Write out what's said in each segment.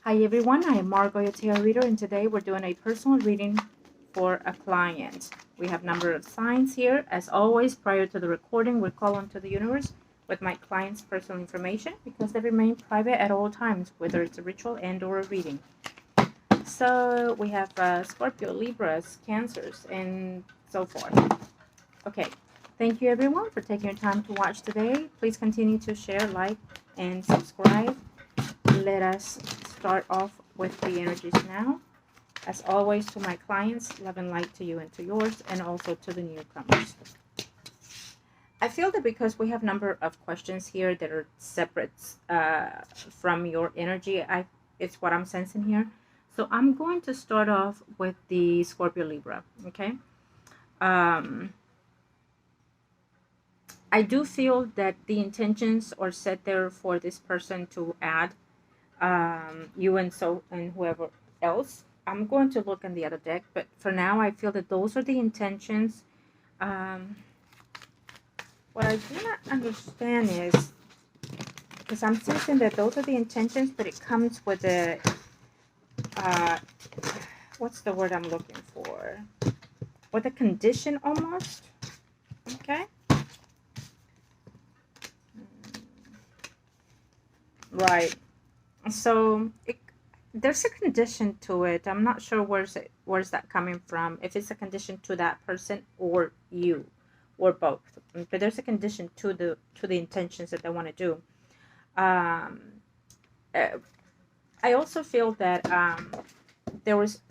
Hi everyone, I am Margo, your tarot reader, and today we're doing a personal reading for a client. We have a number of signs here. As always, prior to the recording, we call on to the universe with my client's personal information because they remain private at all times, whether it's a ritual and or a reading. So we have Scorpio, Libras, Cancers, and so forth. Okay, thank you everyone for taking your time to watch today. Please continue to share, like, and subscribe. Let us start off with the energies now. As always, to my clients, love and light to you and to yours, and also to the newcomers. I feel that because we have a number of questions here that are separate from your energy, it's what I'm sensing here. So I'm going to start off with the Scorpio Libra, okay? I do feel that the intentions are set there for this person to add you and whoever else. I'm going to look in the other deck, but for now I feel that those are the intentions. What I do not understand is, because I'm sensing that those are the intentions, but it comes with a what's the word I'm looking for, with a condition almost. Okay, right. So there's a condition to it. I'm not sure where's that coming from, if it's a condition to that person or you or both, but there's a condition to the intentions that they want to do. um I also feel that there was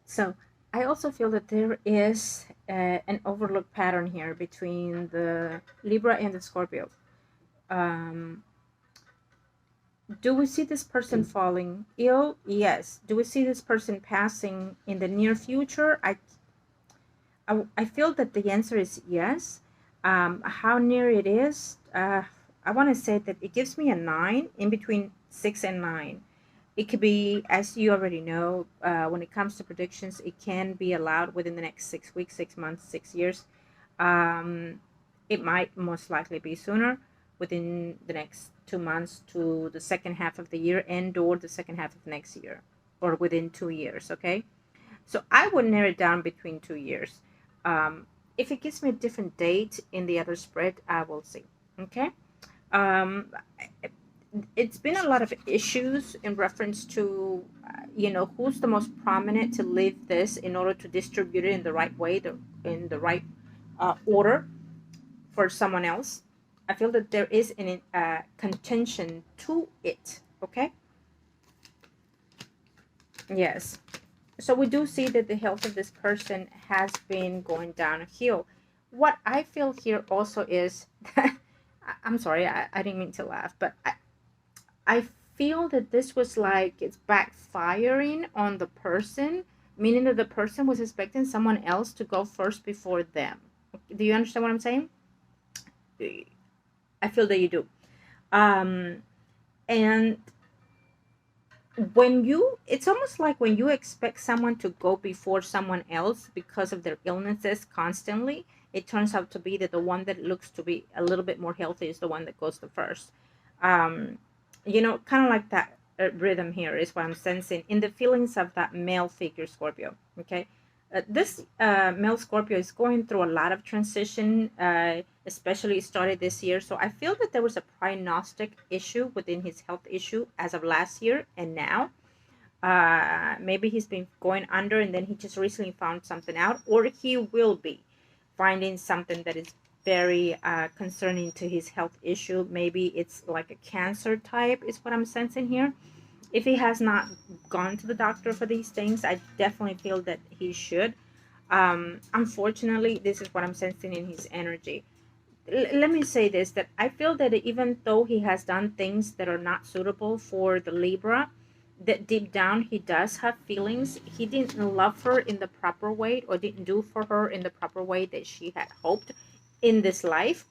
so I also feel that there is an overlooked pattern here between the Libra and the Scorpio. um Do we see this person falling ill? Yes. Do we see this person passing in the near future? I feel that the answer is yes. How near it is, I want to say that it gives me a 9, in between 6 and 9. It could be, as you already know, when it comes to predictions, it can be allowed within the next 6 weeks, 6 months, 6 years. Um, it might most likely be sooner, within the next 2 months to the second half of the year, and or the second half of next year, or within 2 years. Okay, so I would narrow it down between 2 years. If it gives me a different date in the other spread, I will see. Okay. um, it's been a lot of issues in reference to who's the most prominent to live this in order to distribute it in the right way, in the right order for someone else. I feel that there is an contention to it. Okay. Yes. So we do see that the health of this person has been going downhill. What I feel here also is that, I'm sorry, I didn't mean to laugh, but I feel that this was like it's backfiring on the person, meaning that the person was expecting someone else to go first before them. Do you understand what I'm saying? I feel that you do. Um, and it's almost like when you expect someone to go before someone else because of their illnesses constantly, it turns out to be that the one that looks to be a little bit more healthy is the one that goes the first. um kind of like that rhythm here is what I'm sensing in the feelings of that male figure, Scorpio. Okay. This male Scorpio is going through a lot of transition, especially started this year. So I feel that there was a prognostic issue within his health issue as of last year and now. Maybe he's been going under and then he just recently found something out, or he will be finding something that is very concerning to his health issue. Maybe it's like a cancer type, is what I'm sensing here. If he has not gone to the doctor for these things, I definitely feel that he should. Unfortunately, this is what I'm sensing in his energy. Let me say this, that I feel that even though he has done things that are not suitable for the Libra, that deep down he does have feelings. He didn't love her in the proper way, or didn't do for her in the proper way that she had hoped in this life.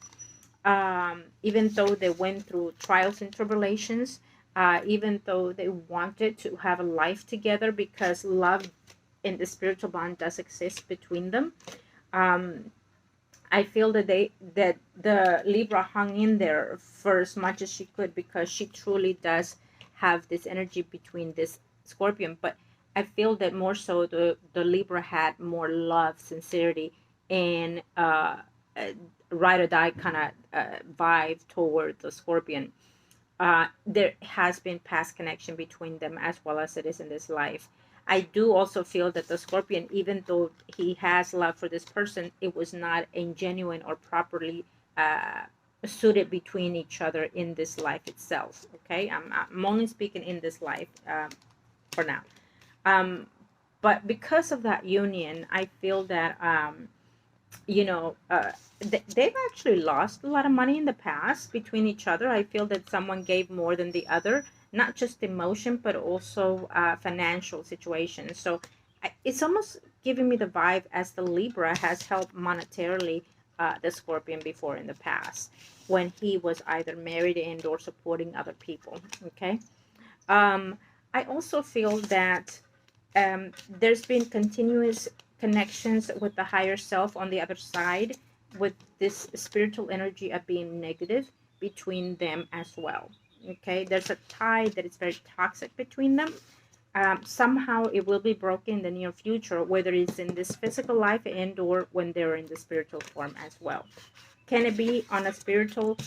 Even though they went through trials and tribulations, even though they wanted to have a life together, because love and the spiritual bond does exist between them. um, I feel that the Libra hung in there for as much as she could, because she truly does have this energy between this Scorpion, but I feel that more so the Libra had more love, sincerity, and uh, ride or die kind of vibe toward the Scorpion. There has been past connection between them as well as it is in this life. I do also feel that the Scorpion, even though he has love for this person, it was not a genuine or properly uh, suited between each other in this life itself. Okay, I'm only speaking in this life for now. Um, but because of that union, I feel that you know, they've actually lost a lot of money in the past between each other. I feel that someone gave more than the other, not just emotion, but also financial situations. So it's almost giving me the vibe as the Libra has helped monetarily the Scorpion before in the past when he was either married and or supporting other people. Okay. Um, I also feel that there's been continuous connections with the higher self on the other side, with this spiritual energy of being negative between them as well. Okay, there's a tie that is very toxic between them. Somehow it will be broken in the near future, whether it's in this physical life and or when they're in the spiritual form as well. Can it be on a spiritual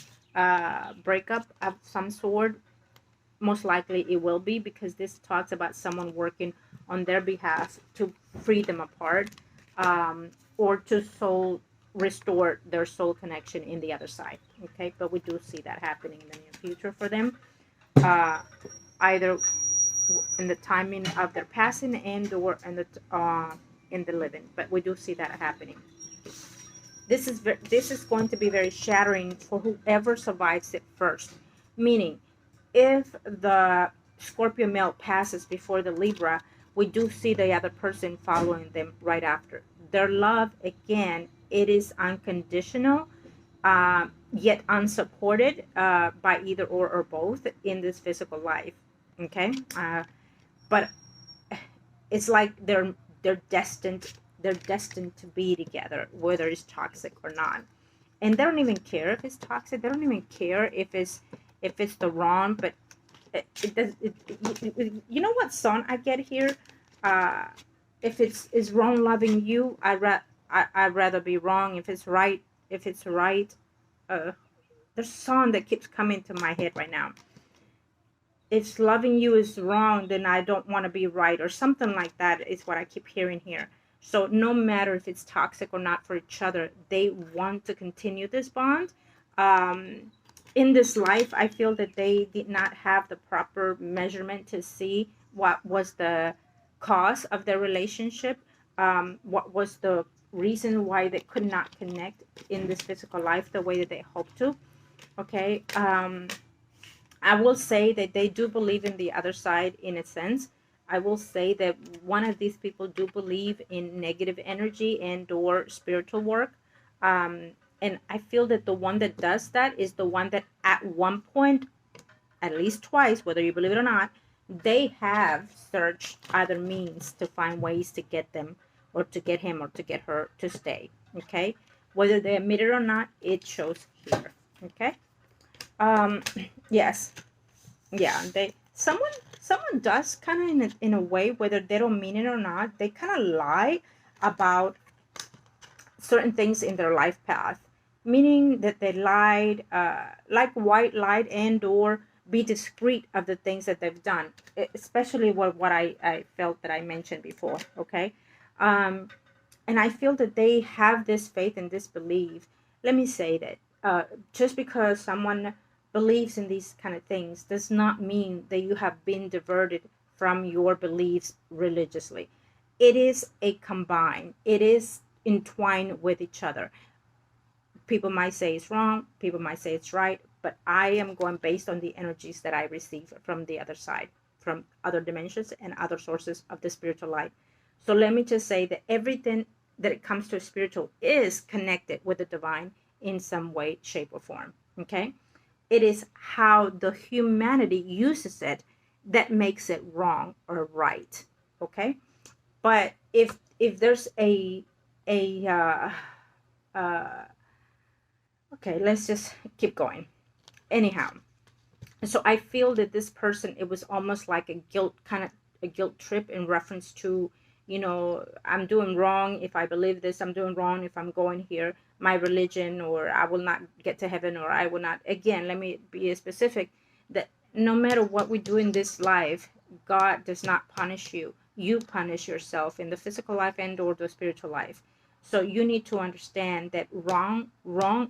breakup of some sort? Most likely it will be, because this talks about someone working on their behalf to free them apart, or to soul restore their soul connection in the other side. Okay, but we do see that happening in the near future for them, uh, either in the timing of their passing and or in the living, but we do see that happening. This is going to be very shattering for whoever survives it first, meaning if the Scorpio male passes before the Libra, we do see the other person following them right after. Their love, again, it is unconditional, yet unsupported by either or both in this physical life. Okay, but it's like they're destined to be together, whether it's toxic or not, and they don't even care if it's toxic. They don't even care if it's the wrong, but it does you know what song I get here? uh if it's is wrong loving you, I'd rather be wrong if it's right. uh there's a song that keeps coming to my head right now. If loving you is wrong, then I don't want to be right, or something like that is what I keep hearing here. So no matter if it's toxic or not for each other, they want to continue this bond. um in this life, I feel that they did not have the proper measurement to see what was the cause of their relationship, what was the reason why they could not connect in this physical life the way that they hoped to. Okay. I will say that they do believe in the other side in a sense. I will say that one of these people do believe in negative energy and or spiritual work. Um, and I feel that the one that does that is the one that at one point, at least twice, whether you believe it or not, they have searched other means to find ways to get them or to get him or to get her to stay. Okay. Whether they admit it or not, it shows here. Okay. Um, yes, yeah, someone does kind of in a way, whether they don't mean it or not, they kind of lie about certain things in their life path, meaning that they lied, like white lied, and or be discreet of the things that they've done, especially what I felt that I mentioned before. Okay. um and I feel that they have this faith and this belief. Let me say that just because someone believes in these kind of things does not mean that you have been diverted from your beliefs religiously. It is a combine. It is entwined with each other. People might say it's wrong. People might say it's right. But I am going based on the energies that I receive from the other side, from other dimensions and other sources of the spiritual light. So let me just say that everything that it comes to spiritual is connected with the divine in some way, shape, or form. Okay. It is how the humanity uses it that makes it wrong or right. Okay. But if there's a uh, okay, let's just keep going. Anyhow, So I feel that this person, it was almost like a guilt, kind of a guilt trip in reference to, you know, I'm doing wrong if I believe this, I'm doing wrong if I'm going here, my religion, or I will not get to heaven, or I will not. Again, let me be specific, that no matter what we do in this life, God does not punish you. You punish yourself in the physical life and or the spiritual life. So you need to understand that wrong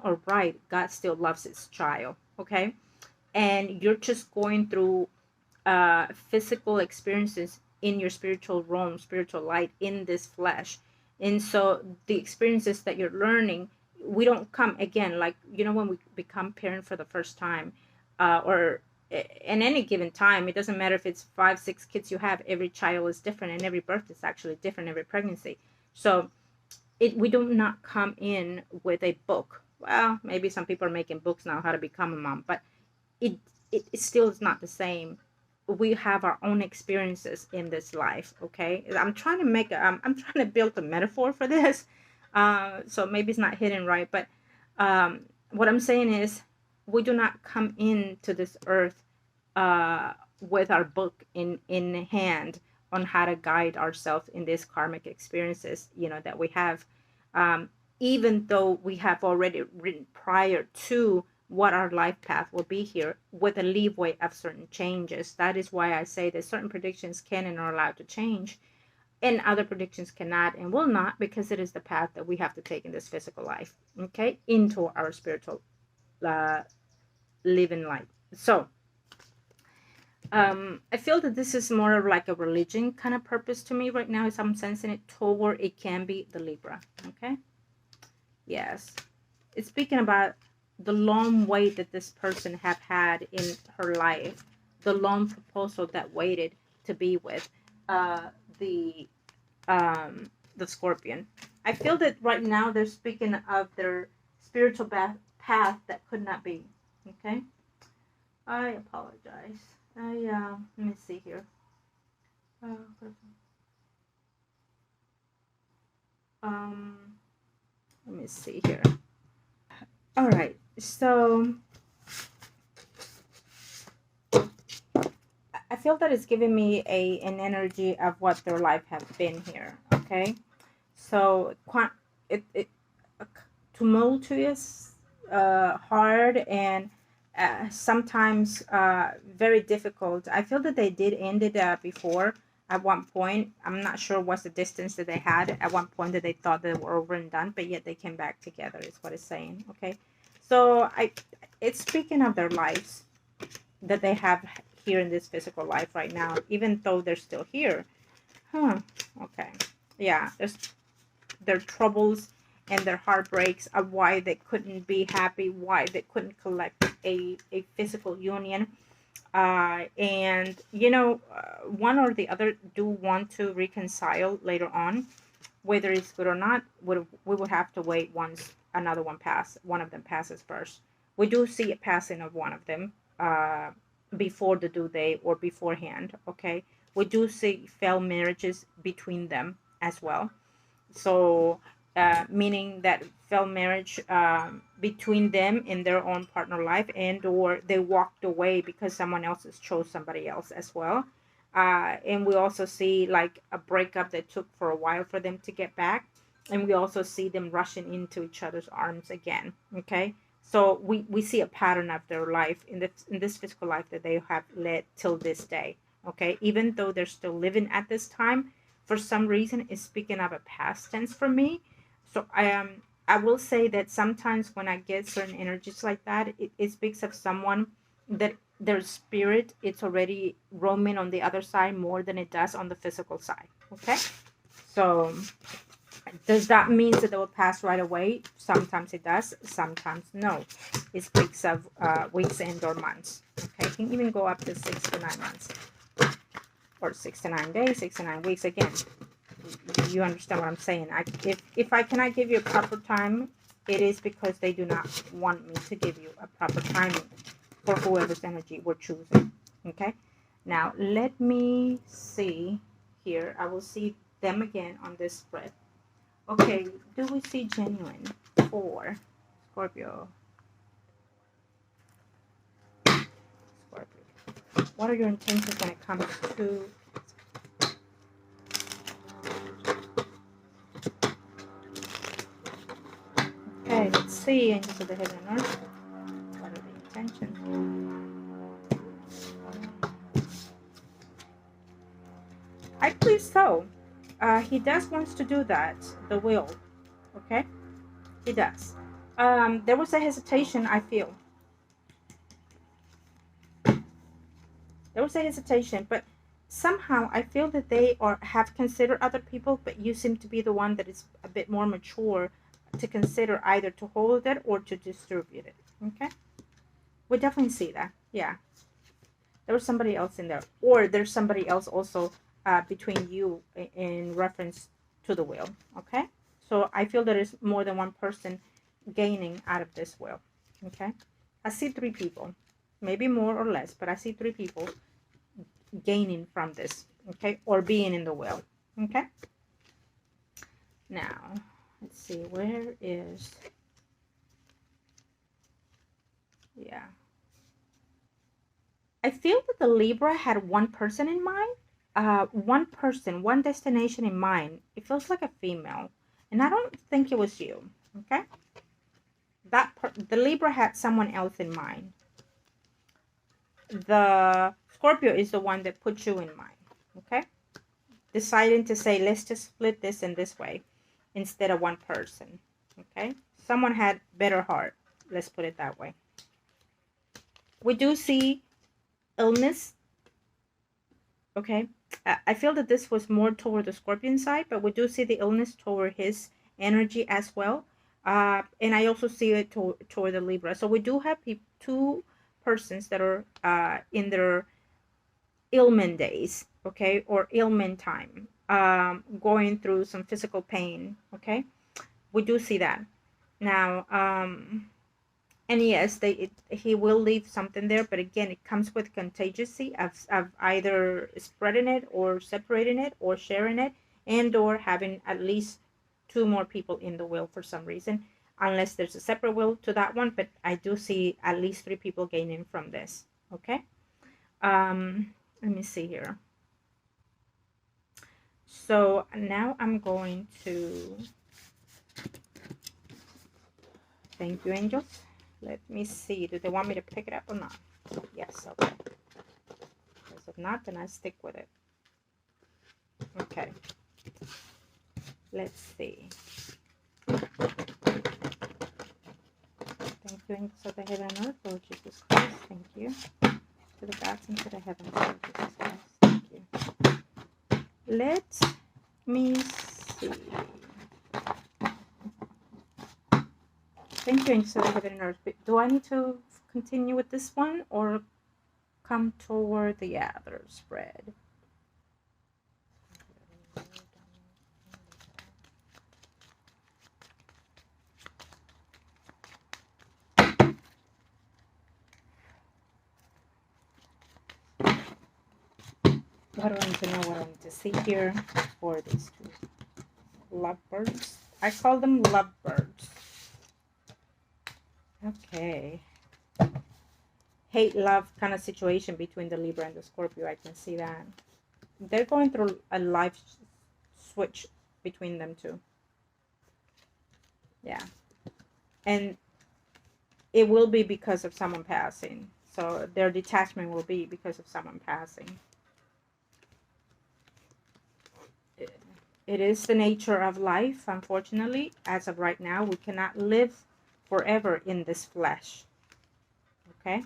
or right, God still loves his child. Okay, and you're just going through physical experiences in your spiritual realm, spiritual light in this flesh. And so the experiences that you're learning, we don't come again, like, you know, when we become parent for the first time, or in any given time, it doesn't matter if it's 5 6 kids you have, every child is different, and every birth is actually different, every pregnancy. So we do not come in with a book. Well, maybe some people are making books now how to become a mom, but it it still is not the same. We have our own experiences in this life. Okay, I'm trying to make I'm trying to build a metaphor for this, so maybe it's not hidden right, but what I'm saying is, we do not come into this earth with our book in hand on how to guide ourselves in these karmic experiences, you know, that we have, um, even though we have already written prior to what our life path will be here, with a leeway of certain changes. That is why I say that certain predictions can and are allowed to change, and other predictions cannot and will not, because it is the path that we have to take in this physical life, okay, into our spiritual uh, living life. So I feel that this is more of like a religion kind of purpose to me right now, as I'm sensing it toward, it can be the Libra. Okay, yes, it's speaking about the long wait that this person have had in her life, the long proposal that waited to be with uh the the Scorpion. I feel that right now they're speaking of their spiritual path that could not be. Okay, I apologize. Let me see here. Uh, um, let me see here. All right, so I feel that it's giving me an energy of what their life has been here. Okay, so it tumultuous, hard, and sometimes very difficult. I feel that they did end it before at one point. I'm not sure what's the distance that they had at one point, that they thought they were over and done, but yet they came back together, is what it's saying. Okay, so it's speaking of their lives that they have here in this physical life right now, even though they're still here. Huh. Okay. Yeah, there's their troubles and their heartbreaks of why they couldn't be happy, why they couldn't collect a physical union. And, you know, one or the other do want to reconcile later on. Whether it's good or not, we would have to wait once another one of them passes first. We do see a passing of one of them before the due date or beforehand, okay? We do see failed marriages between them as well. So meaning that failed marriage between them in their own partner life, and or they walked away because someone else has chose somebody else as well. And we also see like a breakup that took for a while for them to get back, and we also see them rushing into each other's arms again. Okay, so we see a pattern of their life in this physical life that they have led till this day. Okay, even though they're still living at this time, for some reason is speaking of a past tense for me. So I will say that sometimes when I get certain energies like that, it speaks of someone that their spirit, it's already roaming on the other side more than it does on the physical side. Okay, so does that mean that they will pass right away? Sometimes it does, sometimes no. It speaks of weeks and or months. Okay, it can even go up to 6 to 9 months, or 6 to 9 days, 6 to 9 weeks. Again, you understand what I'm saying. If I cannot give you a proper time, it is because they do not want me to give you a proper timing for whoever's energy we're choosing. Okay, now let me see here. I will see them again on this spread. Okay, do we see genuine for Scorpio? Scorpio. What are your intentions when it comes to... Okay, let's see. Angels of the Heaven and Earth. What are the intentions? I believe so. He does wants to do that. The will. Okay? He does. There was a hesitation, I feel. There was a hesitation, but somehow I feel that they have considered other people, but you seem to be the one that is a bit more mature to consider either to hold it or to distribute it. Okay? We definitely see that. Yeah. There was somebody else in there. Or there's somebody else also between you in reference to the will. Okay? So I feel there is more than one person gaining out of this will. Okay? I see 3 people. Maybe more or less, but I see 3 people gaining from this. Okay? Or being in the will. Okay? Now, let's see. Where is... Yeah. I feel that the Libra had one person in mind. One person, one destination in mind. It feels like a female. And I don't think it was you. Okay? The Libra had someone else in mind. The Scorpio is the one that put you in mind. Okay? Deciding to say, let's just split this in this way instead of one person. Okay? Someone had better heart. Let's put it that way. We do see illness. Okay? I feel that this was more toward the Scorpion side, but we do see the illness toward his energy as well. And I also see it toward the Libra. So we do have 2 persons that are in their ailment days, okay, or ailment time, going through some physical pain, okay. We do see that. Now, and yes, he will leave something there, but again, it comes with contagiousy of either spreading it or separating it or sharing it, and or having at least 2 more people in the will for some reason, unless there's a separate will to that one. But I do see at least 3 people gaining from this. Okay. Let me see here. So now I'm going to... Thank you, angels. Let me see. Do they want me to pick it up or not? Yes, okay. Because if not, then I stick with it. Okay. Let's see. Thank you, angels of the heaven and earth, Lord Jesus Christ. Thank you. To the gods and to the heavens, Lord Jesus Christ. Thank you. Let me see. Thank you, angels of the heaven and earth. Do I need to continue with this one or come toward the other spread? What do I need to know? What do I need to see here for these 2 lovebirds? I call them lovebirds. Okay. Hate love kind of situation between the Libra and the Scorpio. I can see that. They're going through a life switch between them 2. Yeah. And it will be because of someone passing. So their detachment will be because of someone passing. It is the nature of life, unfortunately. As of right now, we cannot live forever in this flesh. Okay?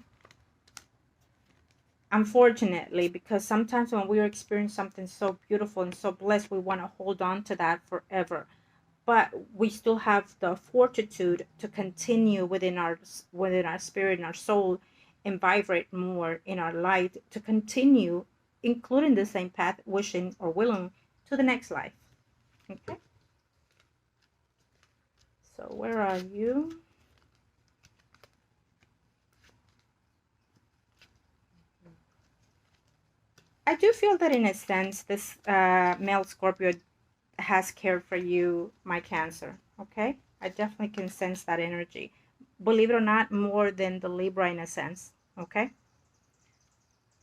Unfortunately, because sometimes when we experience something so beautiful and so blessed, we want to hold on to that forever. But we still have the fortitude to continue within our spirit and our soul and vibrate more in our light to continue, including the same path, wishing or willing to the next life. Okay. So where are you? I do feel that in a sense, this male Scorpio has cared for you, my Cancer. Okay. I definitely can sense that energy. Believe it or not, more than the Libra in a sense. Okay.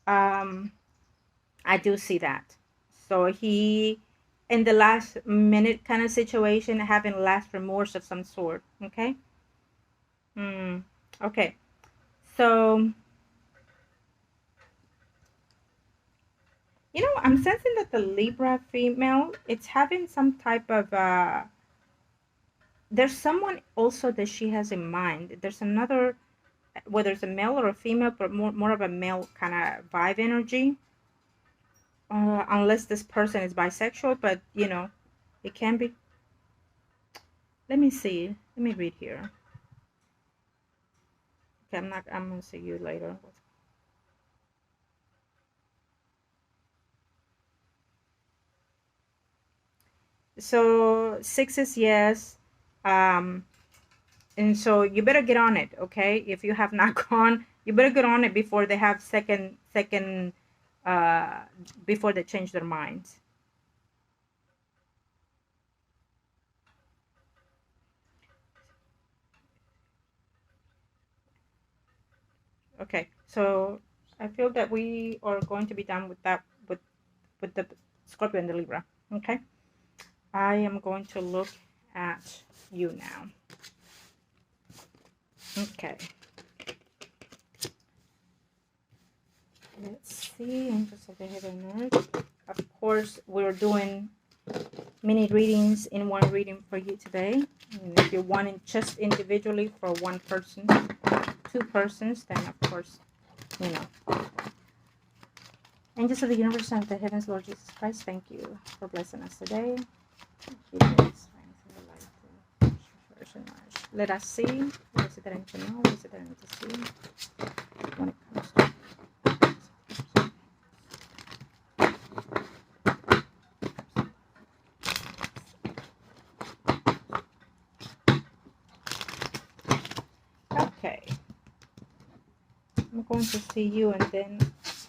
I do see that. So he, in the last minute kind of situation, having last remorse of some sort. Okay. Hmm. Okay. So, I'm sensing that the Libra female, it's having some type of there's someone also that she has in mind. There's another, whether it's a male or a female, but more of a male kind of vibe energy. Unless this person is bisexual, but it can be. Let me see. Let me read here. Okay, I'm gonna see you later. So six is yes. Um, and so you better get on it, okay? If you have not gone, you better get on it before they have second uh before they change their minds. Okay, so I feel that we are going to be done with that, with the Scorpio and the Libra. Okay, I am going to look at you now. Okay, let's see. Angels of the Heaven and Earth. Of course, we're doing mini readings in one reading for you today. And if you're wanting just individually for one person, two persons, then of course, you know. Angels of the universe and of the heavens, Lord Jesus Christ, thank you for blessing us today. Let us see. What is it that I need to know? What is it that I need to see? When it comes to okay. I'm going to see you, and then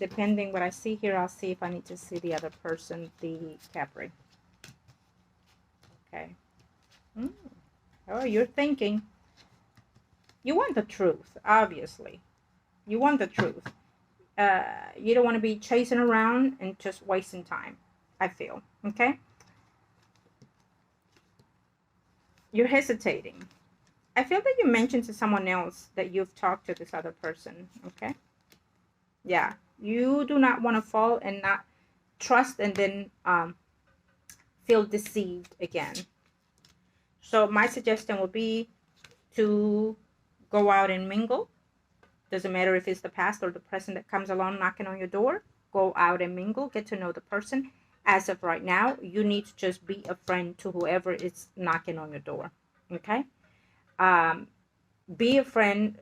depending what I see here, I'll see if I need to see the other person, the Capri. Okay. Oh, you're thinking. You want the truth, obviously. You want the truth. You don't want to be chasing around and just wasting time, I feel. Okay? You're hesitating. I feel that you mentioned to someone else that you've talked to this other person. Okay? Yeah. You do not want to fall and not trust and then feel deceived again. So my suggestion would be to go out and mingle. Doesn't matter if it's the past or the present that comes along knocking on your door. Go out and mingle, get to know the person. As of right now, you need to just be a friend to whoever is knocking on your door. Okay? Um, be a friend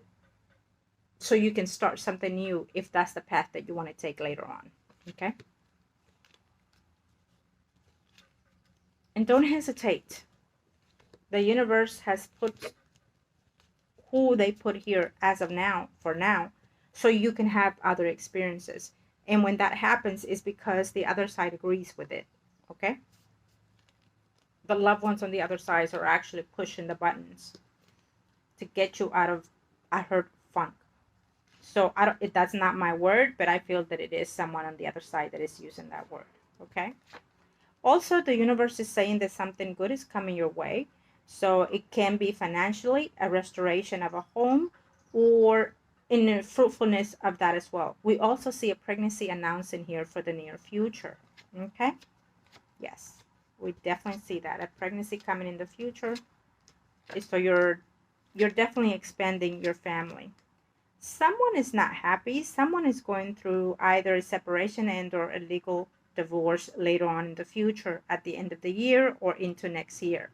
so you can start something new if that's the path that you want to take later on. Okay? And don't hesitate. The universe has put who they put here as of now, for now, so you can have other experiences. And when that happens, is because the other side agrees with it. Okay? The loved ones on the other side are actually pushing the buttons to get you out of a hurt funk. So that's not my word, but I feel that it is someone on the other side that is using that word. Okay? Also, the universe is saying that something good is coming your way. So it can be financially, a restoration of a home, or in the fruitfulness of that as well. We also see a pregnancy announcing here for the near future. Okay? Yes, we definitely see that. A pregnancy coming in the future is so you're definitely expanding your family. Someone is not happy. Someone is going through either a separation and or a legal divorce later on in the future at the end of the year or into next year.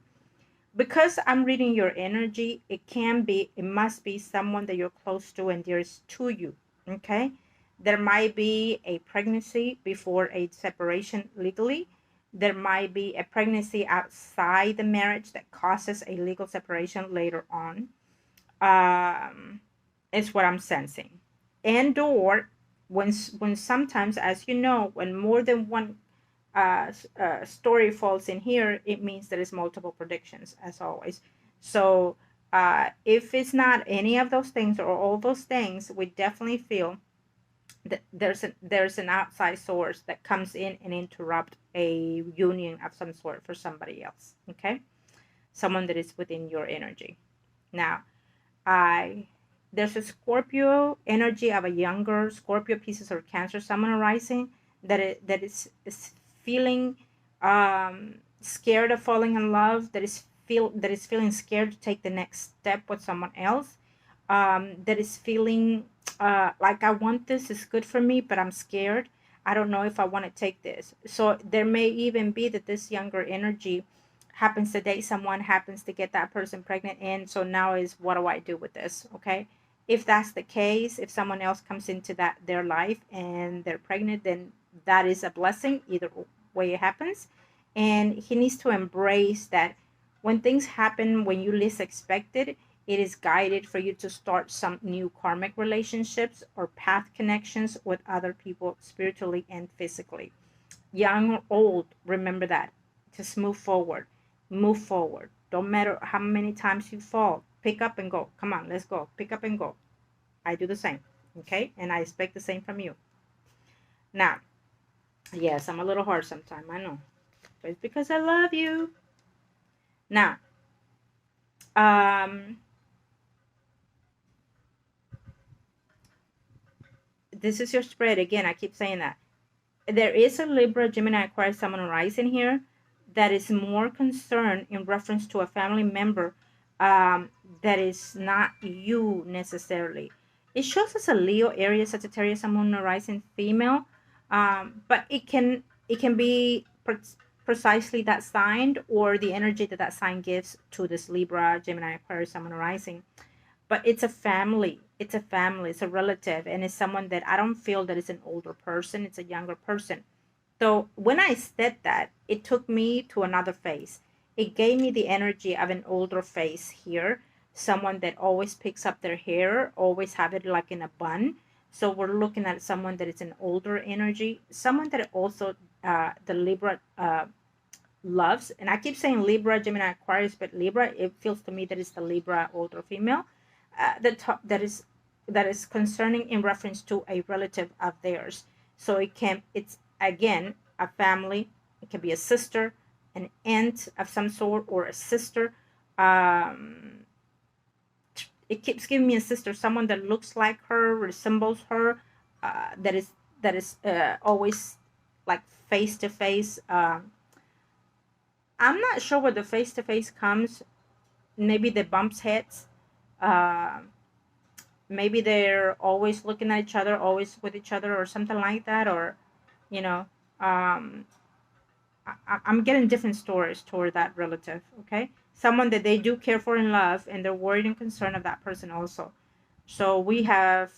Because I'm reading your energy, it must be someone that you're close to and dearest to you. Okay? There might be a pregnancy before a separation legally. There might be a pregnancy outside the marriage that causes a legal separation later on. Is what I'm sensing. And or when sometimes, as you know, when more than one story falls in here, it means there is multiple predictions, as always. So if it's not any of those things or all those things, we definitely feel there's an outside source that comes in and interrupt a union of some sort for somebody else. Okay, someone that is within your energy. Now, I there's a Scorpio energy of a younger Scorpio, Pisces, or Cancer, someone arising is feeling scared of falling in love, that is feeling scared to take the next step with someone else, that is feeling like I want this, is good for me, but I'm scared. I don't know if I want to take this. So there may even be that this younger energy happens to date someone, happens to get that person pregnant, and so now is, what do I do with this? Okay, if that's the case, if someone else comes into that their life and they're pregnant, then that is a blessing either way it happens. And he needs to embrace that when things happen when you least expect it, it is guided for you to start some new karmic relationships or path connections with other people spiritually and physically. Young or old, remember that. Just move forward. Move forward. Don't matter how many times you fall. Pick up and go. Come on, let's go. Pick up and go. I do the same. Okay? And I expect the same from you. Now, yes, I'm a little hard sometimes. I know. But it's because I love you. Now, um, this is your spread. Again, I keep saying that. There is a Libra, Gemini, Aquarius, Sun rising here that is more concerned in reference to a family member that is not you necessarily. It shows us a Leo, Aries, Sagittarius, Sun, rising female, but it can be precisely that sign or the energy that that sign gives to this Libra, Gemini, Aquarius, Sun, rising. But it's a family, it's a relative, and it's someone that I don't feel that it's an older person, it's a younger person. So when I said that, it took me to another phase. It gave me the energy of an older face here, someone that always picks up their hair, always have it like in a bun. So we're looking at someone that is an older energy, someone that also the Libra loves. And I keep saying Libra, Gemini, Aquarius, but Libra, it feels to me that it's the Libra older female that is concerning in reference to a relative of theirs. So it's again a family. It can be a sister, an aunt of some sort, or a sister. Um, it keeps giving me a sister, someone that looks like her, resembles her, that is always like face to face. I'm not sure where the face to face comes. Maybe the bumps heads. Uh, Maybe they're always looking at each other, always with each other, or something like that. Or, you know, um, I'm getting different stories toward that relative. Okay, someone that they do care for and love, and they're worried and concerned of that person also. So we have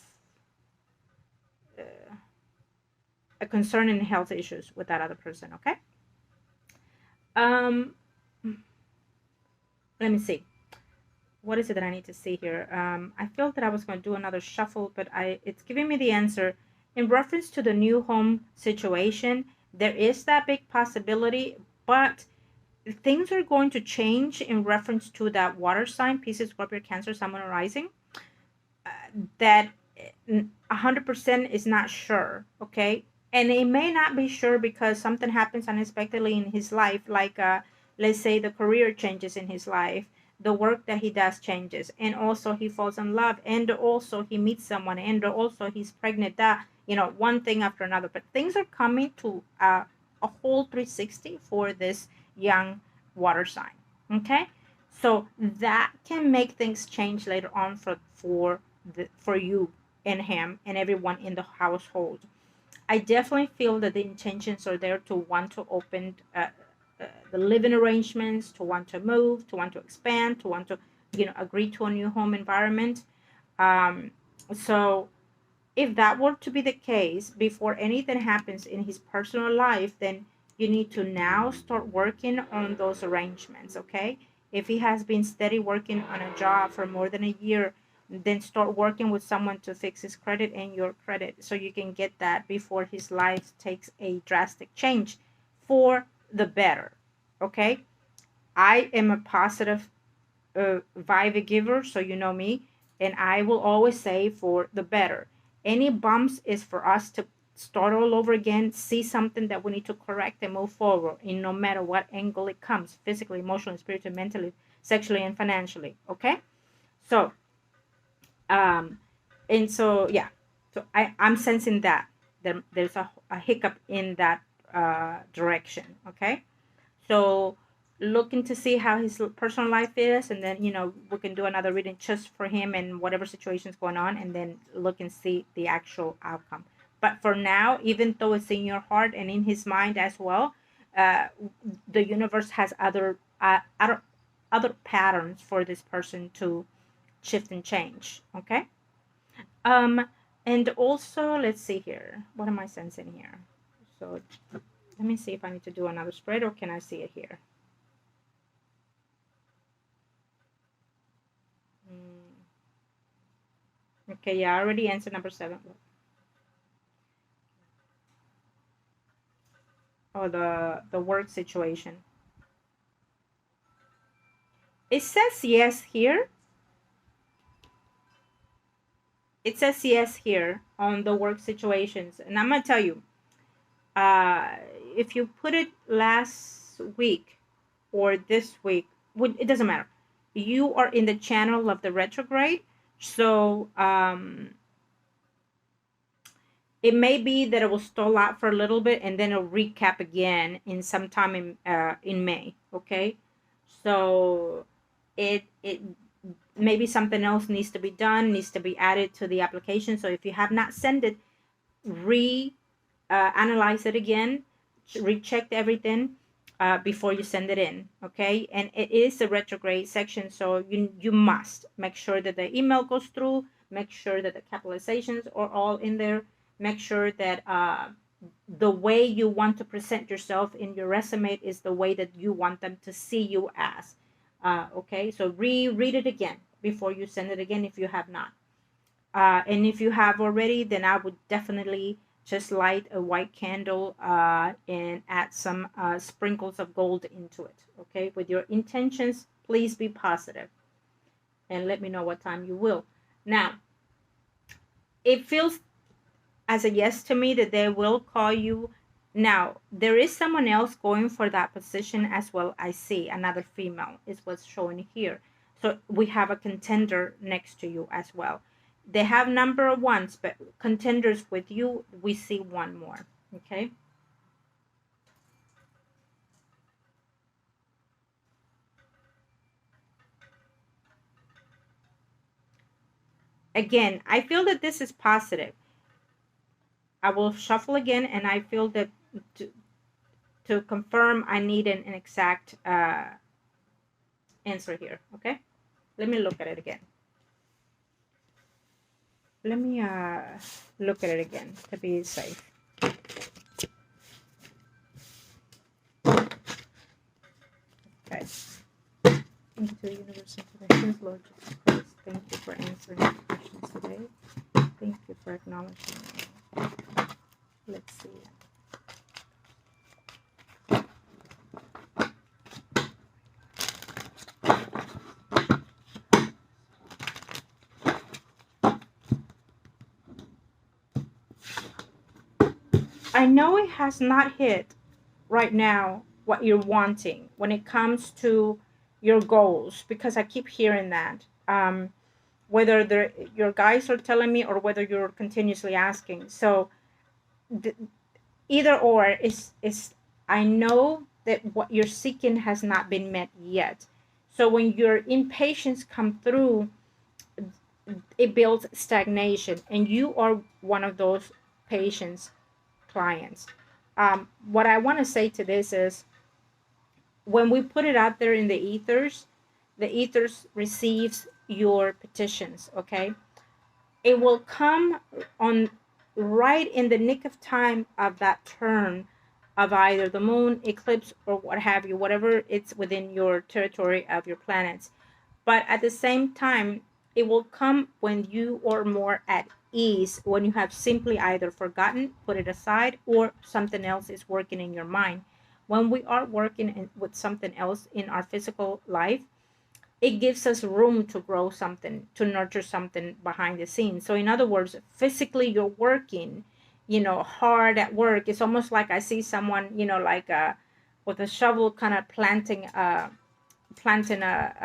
uh, a concern in health issues with that other person. Okay. Um, Let me see. What is it that I need to see here? I felt that I was going to do another shuffle, but it's giving me the answer. In reference to the new home situation, there is that big possibility, but things are going to change in reference to that water sign, Pisces, Scorpio, Cancer, Sun, rising, that 100% is not sure, okay? And it may not be sure because something happens unexpectedly in his life, like let's say the career changes in his life, the work that he does changes, and also he falls in love, and also he meets someone, and also he's pregnant, that, one thing after another. But things are coming to a whole 360 for this young water sign, okay? So that can make things change later on for you and him and everyone in the household. I definitely feel that the intentions are there to want to open the living arrangements, to want to move, to want to expand, to want to, agree to a new home environment. Um, so if that were to be the case, before anything happens in his personal life, then you need to now start working on those arrangements, okay? If he has been steady working on a job for more than a year, then start working with someone to fix his credit and your credit so you can get that before his life takes a drastic change for the better, okay? I am a positive vibe giver, so you know me, and I will always say for the better. Any bumps is for us to start all over again, see something that we need to correct and move forward in no matter what angle it comes, physically, emotionally, spiritually, mentally, sexually, and financially. Okay? So, um, and so, yeah. So I'm sensing that there's a hiccup in that direction. Okay? So looking to see how his personal life is, and then we can do another reading just for him and whatever situation's going on, and then look and see the actual outcome. But for now, even though it's in your heart and in his mind as well, uh, the universe has other patterns for this person to shift and change. Okay. um and also, let's see here, what am I sensing here? So let me see if I need to do another spread, or can I see it here? Mm. Okay, yeah, I already answered number 7. Oh, the work situation. It says yes here. It says yes here on the work situations, and I'm gonna tell you, uh, if you put it last week or this week, it doesn't matter. You are in the channel of the retrograde, so it may be that it will stall out for a little bit and then it'll recap again in sometime in May. Okay, so it maybe something else needs to be done, needs to be added to the application. So if you have not sent it, re analyze it again, recheck everything before you send it in. Okay, and it is a retrograde section, so you must make sure that the email goes through, make sure that the capitalizations are all in there, make sure that the way you want to present yourself in your resume is the way that you want them to see you as. Okay, so reread it again before you send it again if you have not. And if you have already, then I would definitely just light a white candle and add some sprinkles of gold into it. Okay, with your intentions, please be positive and let me know what time you will. Now, it feels as a yes to me that they will call you. Now, there is someone else going for that position as well. I see another female is what's showing here. So we have a contender next to you as well. They have number of ones, but contenders with you, we see one more. Okay. Again, I feel that this is positive. I will shuffle again, and I feel that to confirm, I need an exact answer here. Okay. Let me look at it again. Let me look at it again to be safe. Okay. Thank you to the universe and for the huge Lord Jesus Christ. Thank you for answering my questions today. Thank you for acknowledging me. Let's see. I know it has not hit right now what you're wanting when it comes to your goals, because I keep hearing that. Whether your guys are telling me or whether you're continuously asking. So either or is I know that what you're seeking has not been met yet. So when your impatience come through, it builds stagnation, and you are one of those patients clients. What I want to say to this is, when we put it out there in the ethers receives your petitions. Okay, it will come on right in the nick of time of that turn of either the moon eclipse or what have you, whatever it's within your territory of your planets. But at the same time, it will come when you are more at ease, when you have simply either forgotten, put it aside, or something else is working in your mind. When we are working with something else in our physical life, it gives us room to grow something, to nurture something behind the scenes. So in other words, physically you're working, hard at work. It's almost like I see someone, like with a shovel kind of planting a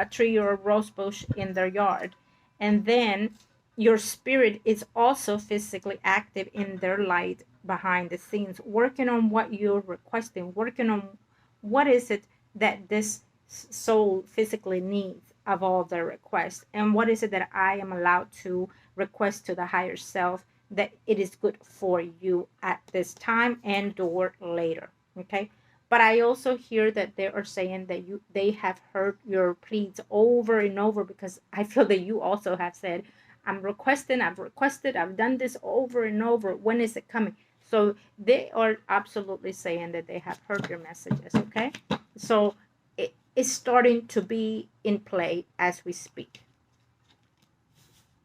tree or a rose bush in their yard. And then your spirit is also physically active in their light behind the scenes, working on what you're requesting, working on what is it that this soul physically needs of all their requests, and what is it that I am allowed to request to the higher self that it is good for you at this time and or later. Okay. But I also hear that they are saying that they have heard your pleas over and over, because I feel that you also have said, I'm requesting, I've requested, I've done this over and over. When is it coming? So they are absolutely saying that they have heard your messages, okay? So it is starting to be in play as we speak.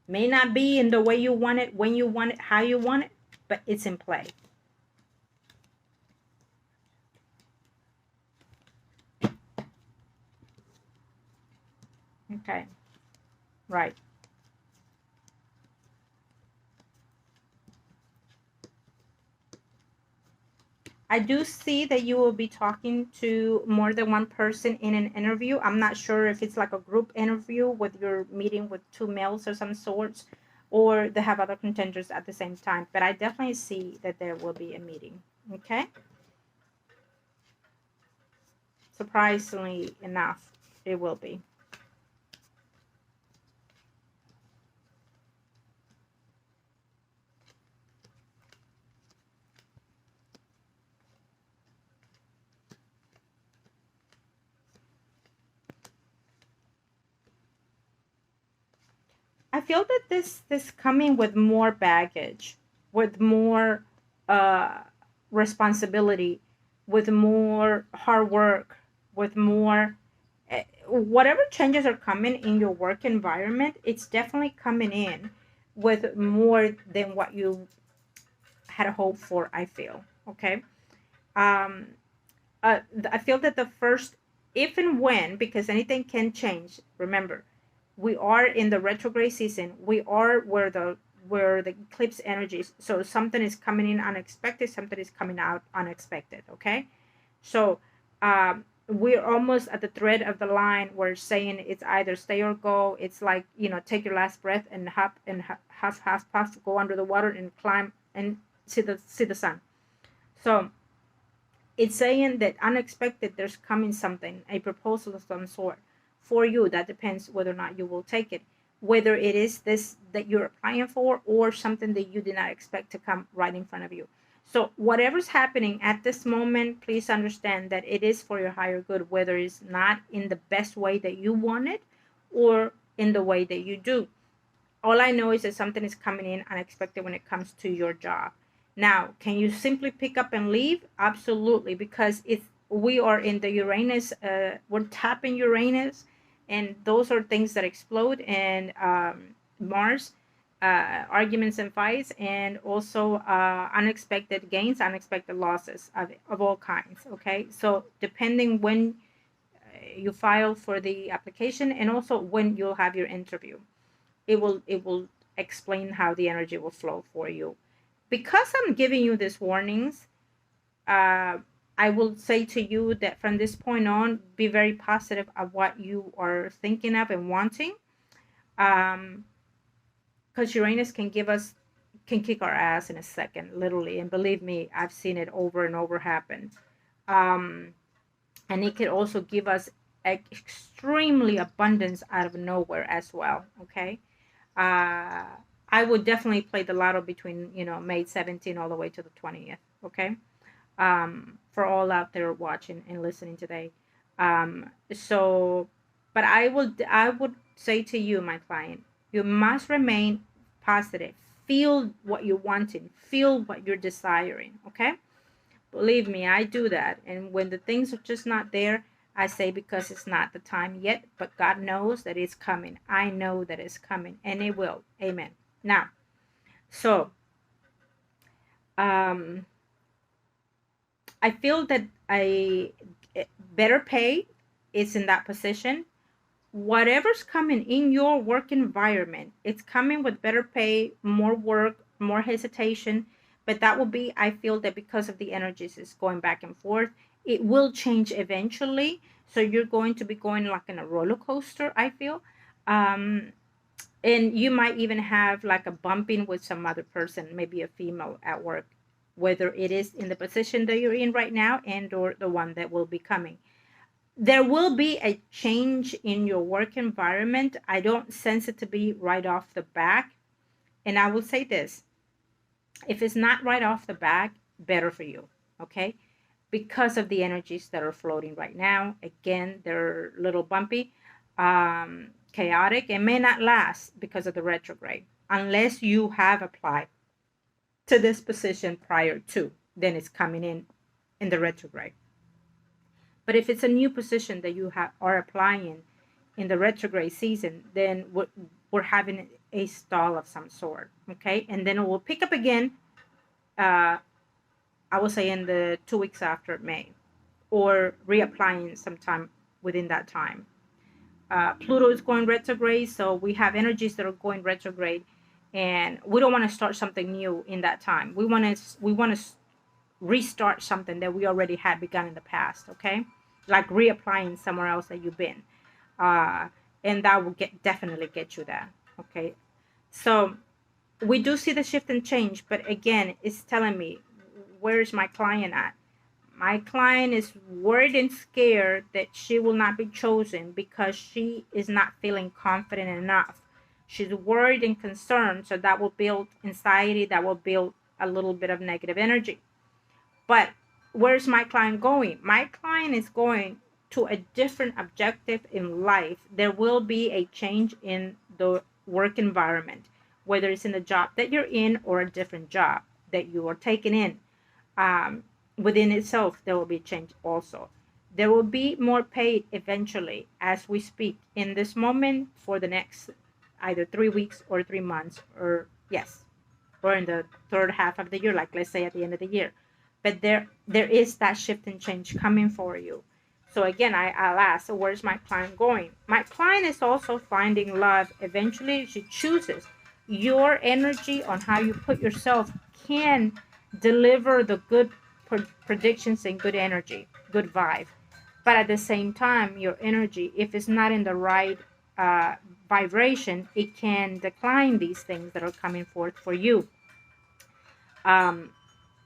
May not be in the way you want it, when you want it, how you want it, but it's in play. Okay, right. I do see that you will be talking to more than one person in an interview. I'm not sure if it's like a group interview with your meeting with two males or some sorts, or they have other contenders at the same time. But I definitely see that there will be a meeting. Okay? Surprisingly enough, it will be. I feel that this coming with more baggage, with more uh, responsibility, with more hard work, with more whatever changes are coming in your work environment. It's definitely coming in with more than what you had hoped for. I feel okay. Um, I feel that the first, if and when, because anything can change. Remember, we are in the retrograde season. We are where the eclipse energies. So something is coming in unexpected. Something is coming out unexpected. Okay, so we're almost at the thread of the line. We're saying it's either stay or go. It's like, take your last breath and hop and half puff, go under the water and climb and see the sun. So it's saying that unexpected, there's coming something, a proposal of some sort for you. That depends whether or not you will take it, whether it is this that you're applying for or something that you did not expect to come right in front of you. So whatever's happening at this moment, please understand that it is for your higher good, whether it's not in the best way that you want it or in the way that you do. All I know is that something is coming in unexpected when it comes to your job. Now, can you simply pick up and leave? Absolutely, because we are in the Uranus, we're tapping Uranus, and those are things that explode, and Mars, arguments and fights, and also unexpected gains, unexpected losses of all kinds. Okay, so depending when you file for the application, and also when you'll have your interview, it will explain how the energy will flow for you. Because I'm giving you these warnings, uh, I will say to you that from this point on, be very positive of what you are thinking of and wanting. Um, because Uranus can kick our ass in a second, literally. And believe me, I've seen it over and over happen. Um, and it can also give us extremely abundance out of nowhere as well. Okay. uh, I would definitely play the lotto between, May 17 all the way to the 20th. Okay. For all out there watching and listening today. So, but I would say to you, my client, you must remain positive. Feel what you're wanting. Feel what you're desiring. Okay. Believe me, I do that. And when the things are just not there, I say because it's not the time yet, but God knows that it's coming. I know that it's coming, and it will. Amen. Now, so um, I feel that a better pay is in that position. whatever's coming in your work environment, it's coming with better pay, more work, more hesitation. But that will be, I feel that because of the energies is going back and forth, it will change eventually. So you're going to be going like in a roller coaster, I feel. Um, and you might even have like a bumping with some other person, maybe a female at work, whether it is in the position that you're in right now and or the one that will be coming. There will be a change in your work environment. I don't sense it to be right off the back. And I will say this, if it's not right off the back, better for you. Okay, because of the energies that are floating right now. Again, they're a little bumpy, chaotic, and may not last because of the retrograde. Unless you have applied to this position prior to, then it's coming in the retrograde. But if it's a new position that you are applying in the retrograde season, then we're having a stall of some sort. Okay, and then it will pick up again. I will say in the 2 weeks after May, or reapplying sometime within that time. Pluto is going retrograde, so we have energies that are going retrograde, and we don't want to start something new in that time. We want to restart something that we already had begun in the past. Okay, like reapplying somewhere else that you've been, uh, and that will definitely get you there. Okay, so we do see the shift and change, but again, it's telling me, where is my client at? My client is worried and scared that she will not be chosen because she is not feeling confident enough. She's worried and concerned, so that will build anxiety, that will build a little bit of negative energy. But where's my client going? My client is going to a different objective in life. There will be a change in the work environment, whether it's in the job that you're in or a different job that you are taking in. Within itself, there will be change also. There will be more paid eventually as we speak in this moment for the next either 3 weeks or 3 months, or yes, or in the third half of the year, like let's say at the end of the year. But there is that shift and change coming for you. So again, I'll ask, so where's my client going? My client is also finding love. Eventually, she chooses. Your energy on how you put yourself can deliver the good predictions and good energy, good vibe. But at the same time, your energy, if it's not in the right uh, vibration, it can decline these things that are coming forth for you. Um,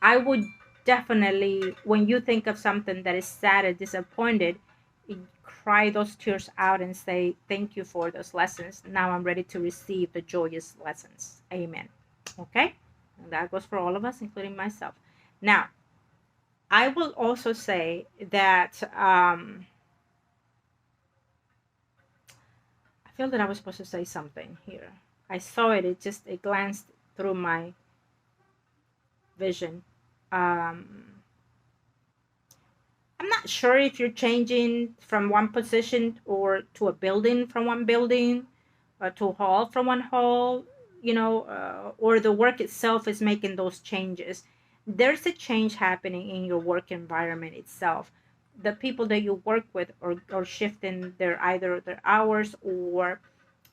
I would definitely, when you think of something that is sad and disappointed, cry those tears out and say, thank you for those lessons. Now I'm ready to receive the joyous lessons. Amen. Okay? And that goes for all of us, including myself. Now, I will also say that I feel that I was supposed to say something here. I saw it. It glanced through my vision. I'm not sure if you're changing from one position or to a building from one building, to a hall from one hall, or the work itself is making those changes. There's a change happening in your work environment itself. The people that you work with are shifting either their hours, or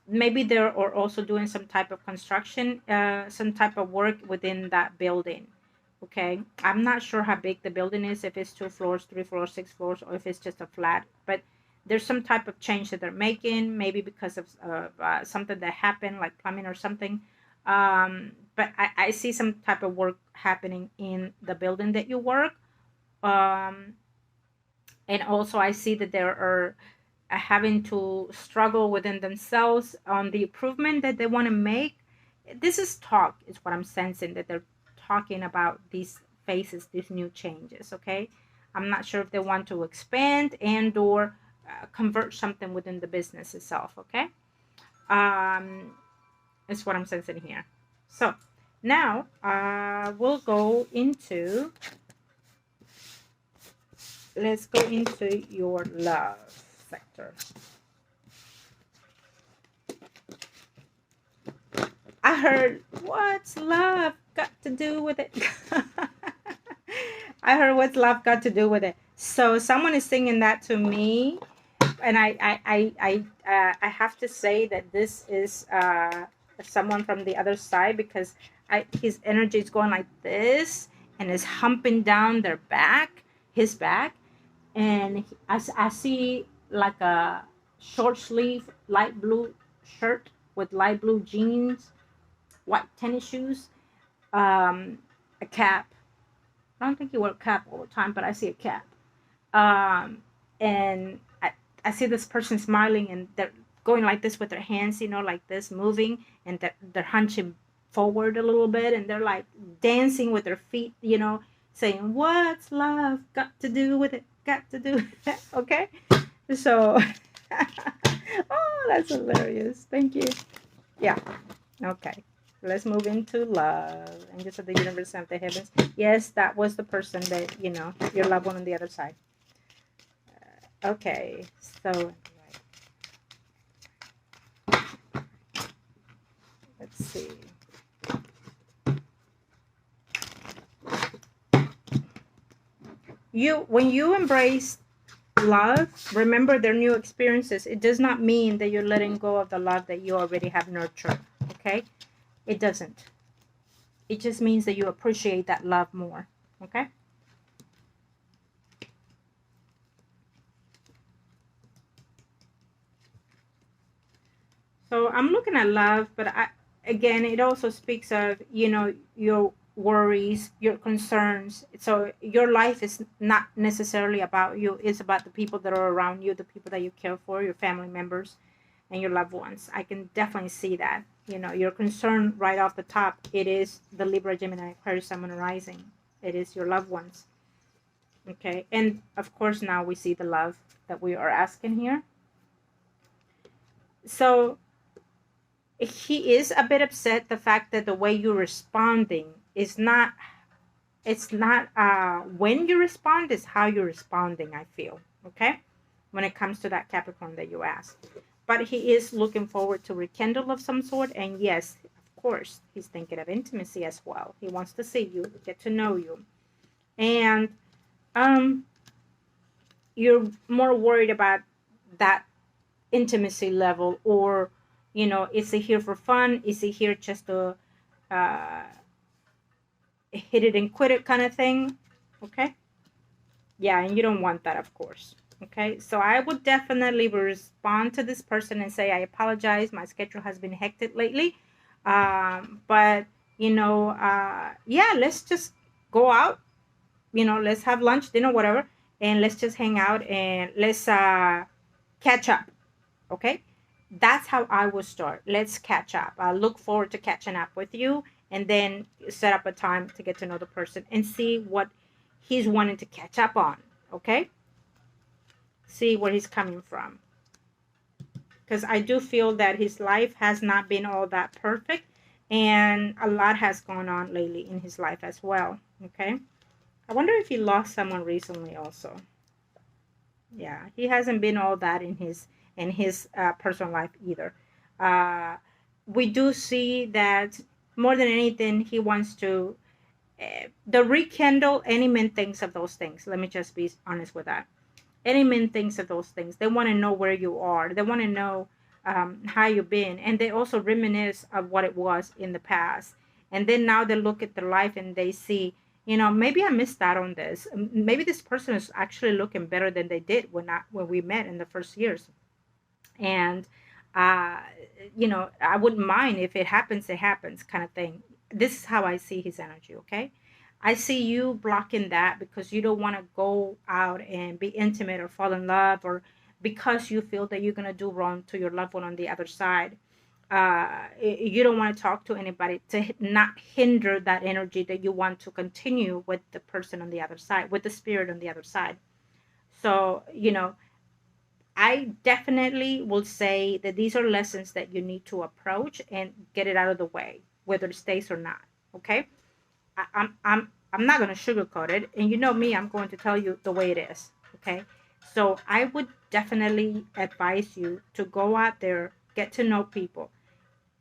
maybe they're also doing some type of construction, some type of work within that building. Okay, I'm not sure how big the building is, if it's 2 floors, 3 floors, 6 floors, or if it's just a flat, but there's some type of change that they're making, maybe because of something that happened, like plumbing or something. But I see some type of work happening in the building that you work. Um, and also I see that there are having to struggle within themselves on the improvement that they want to make. This is talk, is what I'm sensing, that they're talking about these phases, these new changes. Okay, I'm not sure if they want to expand and or convert something within the business itself. Okay, is what I'm sensing here. So now we'll go into, let's go into your love sector. I heard, what's love got to do with it? I heard, what's love got to do with it? So someone is singing that to me. and I have to say that this is someone from the other side, because his energy is going like this and is humping down their back, his back, and I see like a short sleeve light blue shirt with light blue jeans, white tennis shoes, a cap. I don't think he wore a cap all the time, but I see a cap. Um, and I see this person smiling, and they're going like this with their hands, like this, moving, and they're hunching forward a little bit, and they're like dancing with their feet, saying, "What's love got to do with it? Got to do with it?" Okay, so, oh, that's hilarious. Thank you. Yeah. Okay. Let's move into love. Angels of the universe and the heavens. Yes, that was the person that, your loved one on the other side. Okay. So, let's see. When you embrace love, remember their new experiences. It does not mean that you're letting go of the love that you already have nurtured. Okay? It doesn't. It just means that you appreciate that love more. Okay? So I'm looking at love, but again, it also speaks of, your worries, your concerns. So your life is not necessarily about you. It's about the people that are around you, the people that you care for, your family members and your loved ones. I can definitely see that. Your concern right off the top, it is the Libra, Gemini, Aquarius, Sun, Moon, Rising. It is your loved ones. Okay. And of course, now we see the love that we are asking here. So he is a bit upset the fact that the way you're responding is not, it's not when you respond, is how you're responding, I feel. Okay, when it comes to that Capricorn that you asked. But he is looking forward to rekindle of some sort, and yes, of course, he's thinking of intimacy as well. He wants to see you, get to know you, and you're more worried about that intimacy level, or is he here for fun, is he here just to uh, hit it and quit it kind of thing. Okay, yeah, and you don't want that, of course. Okay, so I would definitely respond to this person and say, I apologize, my schedule has been hectic lately, but yeah, let's just go out, let's have lunch, dinner, whatever, and let's just hang out, and let's catch up. Okay, that's how I would start. Let's catch up. I look forward to catching up with you, and then set up a time to get to know the person and see what he's wanting to catch up on. Okay, see where he's coming from, because I do feel that his life has not been all that perfect, and a lot has gone on lately in his life as well. Okay, I wonder if he lost someone recently also. Yeah, he hasn't been all that in his personal life either. uh we do see that more than anything he wants to the rekindle. Any man thinks of those things, let me just be honest with that. Any man thinks of those things. They want to know where you are, they want to know how you've been, and they also reminisce of what it was in the past. And then now they look at their life and they see, maybe I missed out on this. Maybe this person is actually looking better than they did when we met in the first years. And uh I wouldn't mind if it happens, it happens kind of thing. This is how I see his energy. Okay, I see you blocking that because you don't want to go out and be intimate or fall in love, or because you feel that you're going to do wrong to your loved one on the other side. You don't want to talk to anybody to not hinder that energy that you want to continue with the person on the other side, with the spirit on the other side. So I definitely will say that these are lessons that you need to approach and get it out of the way, whether it stays or not. Okay, I'm not going to sugarcoat it, and you know me, I'm going to tell you the way it is. Okay, so I would definitely advise you to go out there, get to know people.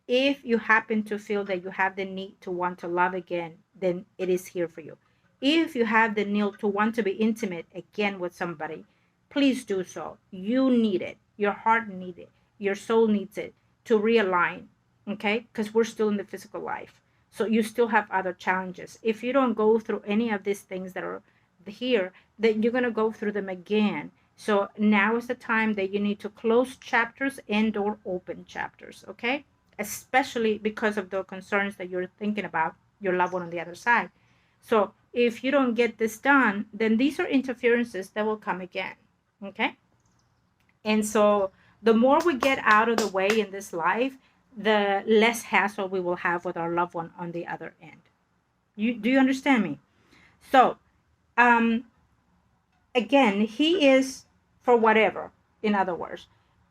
If you happen to feel that you have the need to want to love again, then it is here for you. If you have the need to want to be intimate again with somebody, please do so. You need it. Your heart needs it. Your soul needs it to realign, okay? Because we're still in the physical life. So you still have other challenges. If you don't go through any of these things that are here, then you're going to go through them again. So now is the time that you need to close chapters and or open chapters, okay? Especially because of the concerns that you're thinking about your loved one on the other side. So if you don't get this done, then these are interferences that will come again, okay? And so the more we get out of the way in this life, the less hassle we will have with our loved one on the other end. Do you understand me? So um, again, he is for whatever. In other words,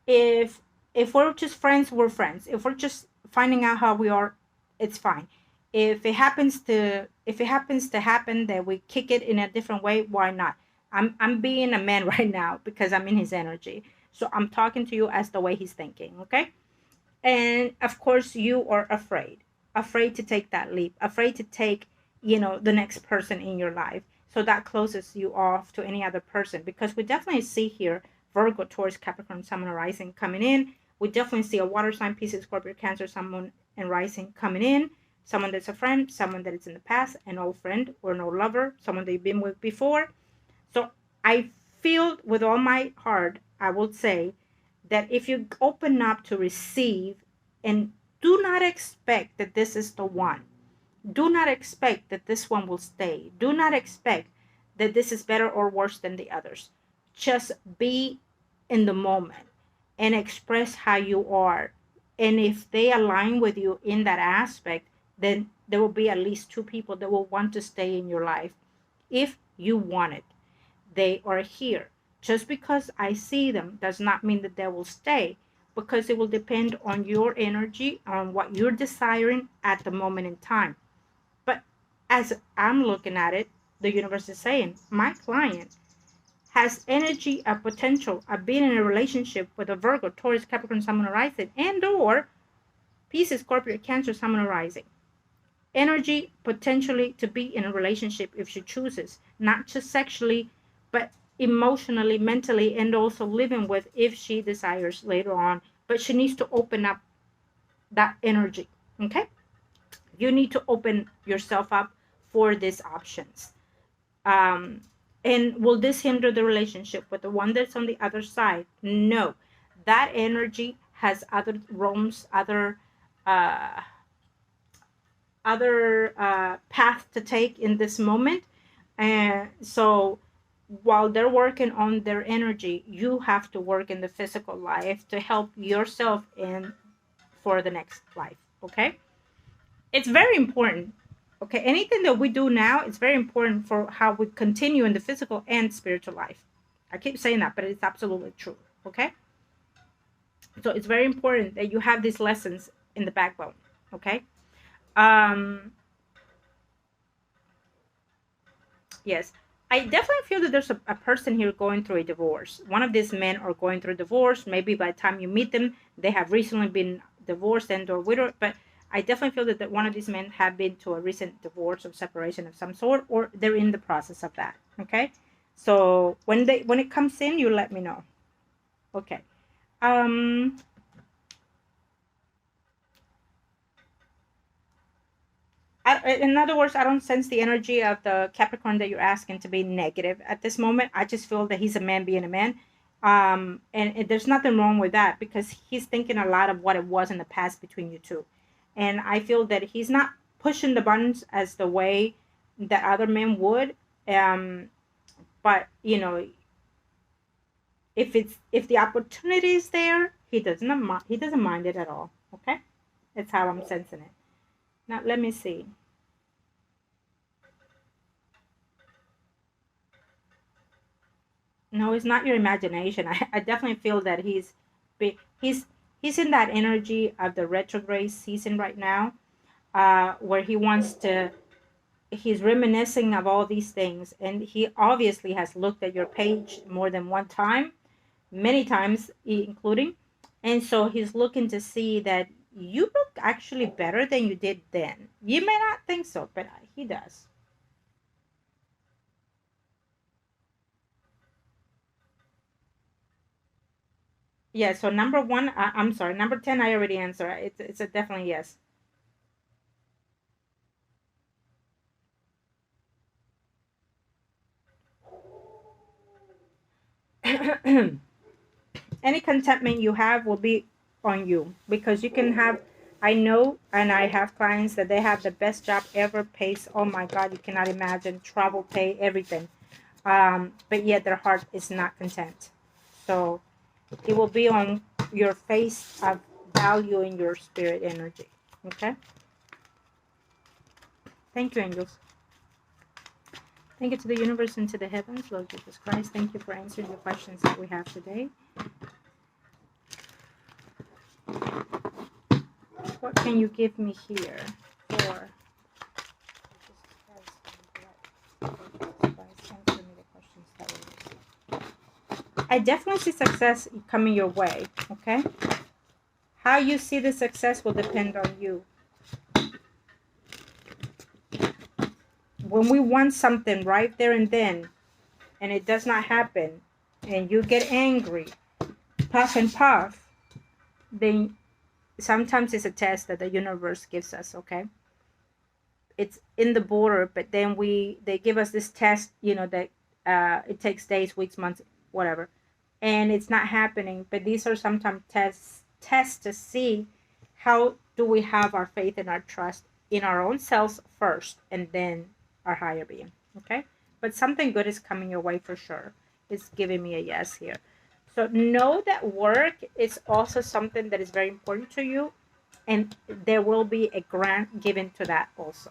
if we're just friends, we're friends. If we're just finding out how we are, it's fine. If it happens to happen that we kick it in a different way, why not? I'm being a man right now because I'm in his energy. So I'm talking to you as the way he's thinking, okay? And of course you are afraid to take that leap, afraid to take, the next person in your life. So that closes you off to any other person, because we definitely see here Virgo, Taurus, Capricorn, Sun, and Rising coming in. We definitely see a water sign, Pisces, Scorpio, Cancer, Sun, Moon, and Rising coming in. Someone that's a friend, someone that is in the past, an old friend or an old lover, someone that you've been with before. So I feel with all my heart, I will say that if you open up to receive and do not expect that this is the one, do not expect that this one will stay, do not expect that this is better or worse than the others. Just be in the moment and express how you are. And if they align with you in that aspect, then there will be at least two people that will want to stay in your life if you want it. They are here. Just because I see them does not mean that they will stay, because it will depend on your energy, on what you're desiring at the moment in time. But as I'm looking at it, the universe is saying my client has energy of potential of being in a relationship with a Virgo, Taurus, Capricorn, Sun, Moon, Rising, and or Pisces, Scorpio, Cancer, Sun, Moon, Rising. Energy potentially to be in a relationship if she chooses, not just sexually, but emotionally, mentally, and also living with if she desires later on. But she needs to open up that energy, okay? You need to open yourself up for these options. Um, and will this hinder the relationship with the one that's on the other side? No. That energy has other realms, uh, other path to take in this moment. And so while they're working on their energy, you have to work in the physical life to help yourself in for the next life, okay? It's very important, okay? Anything that we do now is very important for how we continue in the physical and spiritual life. I keep saying that, but it's absolutely true, okay? So it's very important that you have these lessons in the backbone, okay? um Yes, I definitely feel that there's a person here going through a divorce. One of these men are going through divorce. Maybe by the time you meet them, they have recently been divorced and or widowed. But I definitely feel that one of these men have been to a recent divorce or separation of some sort, or they're in the process of that. Okay, so when it comes in, you let me know. Okay. Um, in other words, I don't sense the energy of the Capricorn that you're asking to be negative at this moment. I just feel that he's a man being a man. And there's nothing wrong with that, because he's thinking a lot of what it was in the past between you two. And I feel that he's not pushing the buttons as the way that other men would. Um, but if the opportunity is there, he doesn't mind it at all. Okay, that's how I'm sensing it. Now let me see. No, it's not your imagination. I definitely feel that he's he's in that energy of the retrograde season right now, where he wants to. He's reminiscing of all these things, and he obviously has looked at your page more than one time, many times, including, and so he's looking to see that you look actually better than you did then. You may not think so, but he does. Yeah, so number one, I'm sorry, number 10, I already answered. It's a definitely yes. Any contentment you have will be on you, because you can have, I know, and I have clients that they have the best job ever, pays, oh my God, you cannot imagine, travel pay, everything. But yet their heart is not content. So it will be on your face of value in your spirit energy. Okay. Thank you, angels. Thank you to the universe and to the heavens, Lord Jesus Christ. Thank you for answering the questions that we have today. What can you give me here for I definitely see success coming your way, okay? How you see the success will depend on you. When we want something right there and then, and it does not happen, and you get angry, puff and puff, then sometimes it's a test that the universe gives us, okay? It's in the border, but then they give us this test, that it takes days, weeks, months, whatever, and it's not happening. But these are sometimes tests to see how do we have our faith and our trust in our own selves first, and then our higher being. Okay, but something good is coming your way for sure. It's giving me a yes here. So know that work is also something that is very important to you, and there will be a grant given to that also.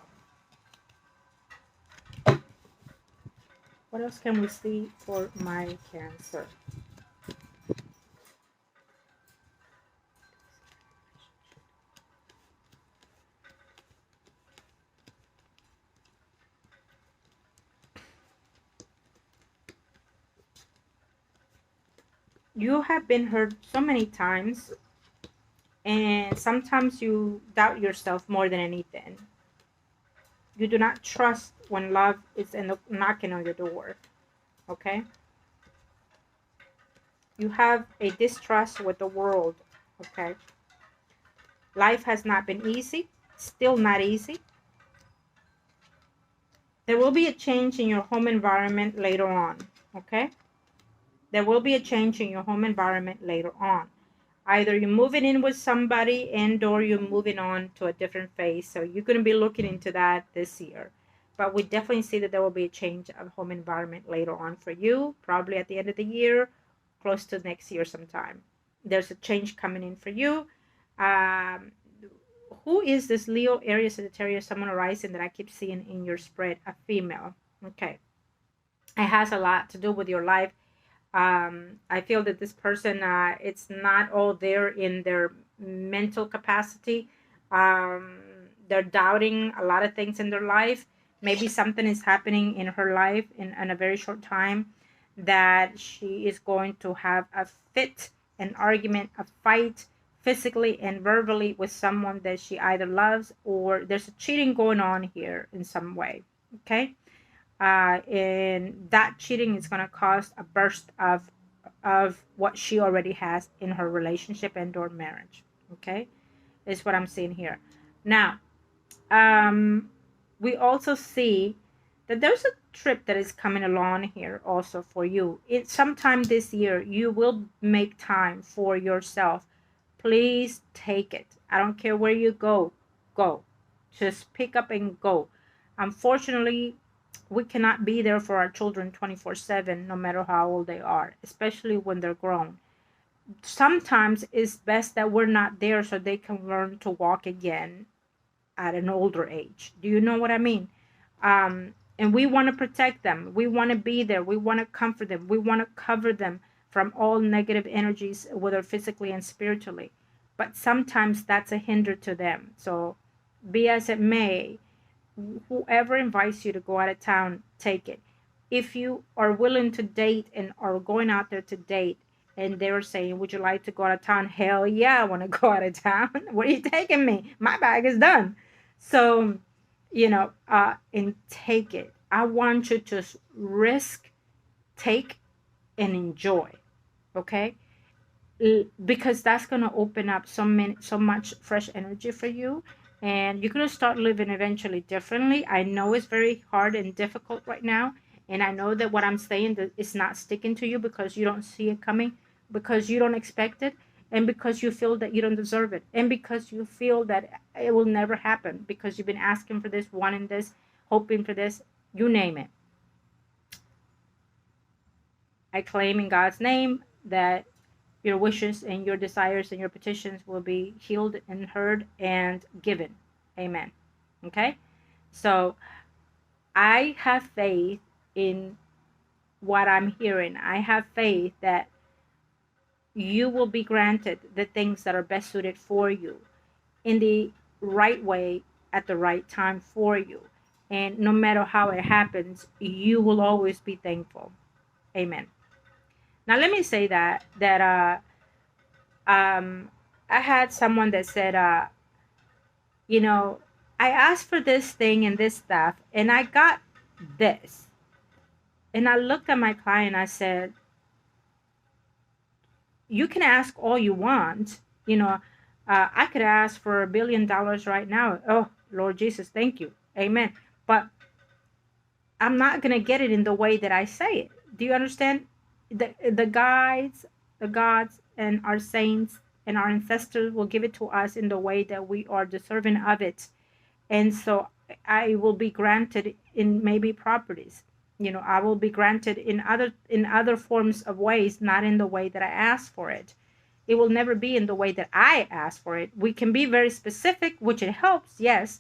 What else can we see for my Cancer? You have been hurt so many times, and sometimes you doubt yourself more than anything. You do not trust when love is knocking on your door, okay? You have a distrust with the world, okay? Life has not been easy, still not easy. There will be a change in your home environment later on, okay? There will be a change in your home environment later on. Either you're moving in with somebody and or you're moving on to a different phase. So you're going to be looking into that this year. But we definitely see that there will be a change of home environment later on for you, probably at the end of the year, close to next year sometime. There's a change coming in for you. Um, who is this Leo, Aries, Sagittarius, Someone arising that I keep seeing in your spread? A female. Okay. It has a lot to do with your life. I feel that this person, it's not all there in their mental capacity. um, they're doubting a lot of things in their life. Maybe something is happening in her life in a very short time, that she is going to have a fit, an argument, a fight, physically and verbally, with someone that she either loves, or there's a cheating going on here in some way. Okay. And that cheating is going to cause a burst of what she already has in her relationship and or marriage. Okay, is what I'm seeing here. Now, we also see that there's a trip that is coming along here also for you. It's sometime this year you will make time for yourself. Please take it. I don't care where you go. Just pick up and go. Unfortunately, we cannot be there for our children 24/7, no matter how old they are, especially when they're grown. Sometimes it's best that we're not there so they can learn to walk again at an older age. Do you know what I mean? And we want to protect them. We want to be there. We want to comfort them. We want to cover them from all negative energies, whether physically and spiritually. But sometimes that's a hinder to them. So, be as it may, whoever invites you to go out of town, take it. If you are willing to date and are going out there to date, and they're saying, would you like to go out of town? Hell yeah, I want to go out of town. Where are you taking me? My bag is done. So, and take it. I want you to risk, take, and enjoy. Okay? because that's going to open up so much fresh energy for you, and you're going to start living eventually differently. I know it's very hard and difficult right now, and I know that what I'm saying that it's not sticking to you because you don't see it coming, because you don't expect it, and because you feel that you don't deserve it, and because you feel that it will never happen, because you've been asking for this, wanting this, hoping for this, you name it. I claim in God's name that your wishes and your desires and your petitions will be healed and heard and given. Amen. Okay? So I have faith in what I'm hearing. I have faith that you will be granted the things that are best suited for you in the right way at the right time for you. And no matter how it happens, you will always be thankful. Amen. Now let me say that I had someone that said, you know, I asked for this thing and this stuff, and I got this. And I looked at my client, I said, you can ask all you want. I could ask for $1 billion right now. Oh, Lord Jesus, thank you. Amen. But I'm not going to get it in the way that I say it. Do you understand? The guides, the gods, and our saints and our ancestors will give it to us in the way that we are deserving of it. And so I will be granted in maybe properties. I will be granted in other forms of ways, not in the way that I asked for it. It will never be in the way that I asked for it. We can be very specific, which it helps, yes,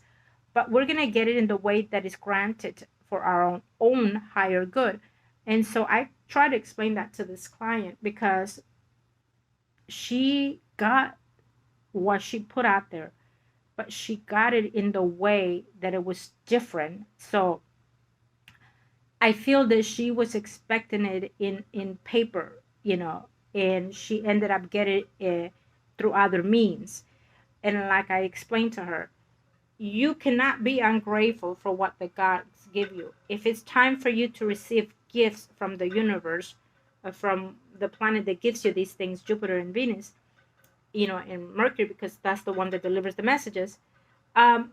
but we're going to get it in the way that is granted for our own higher good. And so I try to explain that to this client because she got what she put out there, but she got it in the way that it was different. So I feel that she was expecting it in paper, and she ended up getting it through other means. And like I explained to her, you cannot be ungrateful for what the gods give you. If it's time for you to receive gifts from the universe, from the planet that gives you these things, Jupiter and Venus, and Mercury, because that's the one that delivers the messages, um,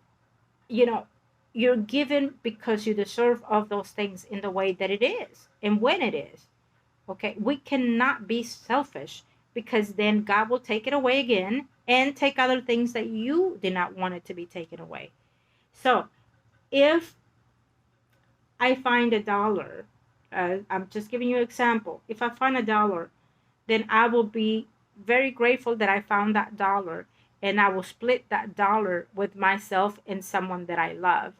you know, you're given because you deserve of those things in the way that it is and when it is. Okay, we cannot be selfish because then God will take it away again and take other things that you did not want it to be taken away. So if I find $1, I'm just giving you an example. If I find $1, then I will be very grateful that I found that dollar, and I will split that dollar with myself and someone that I love,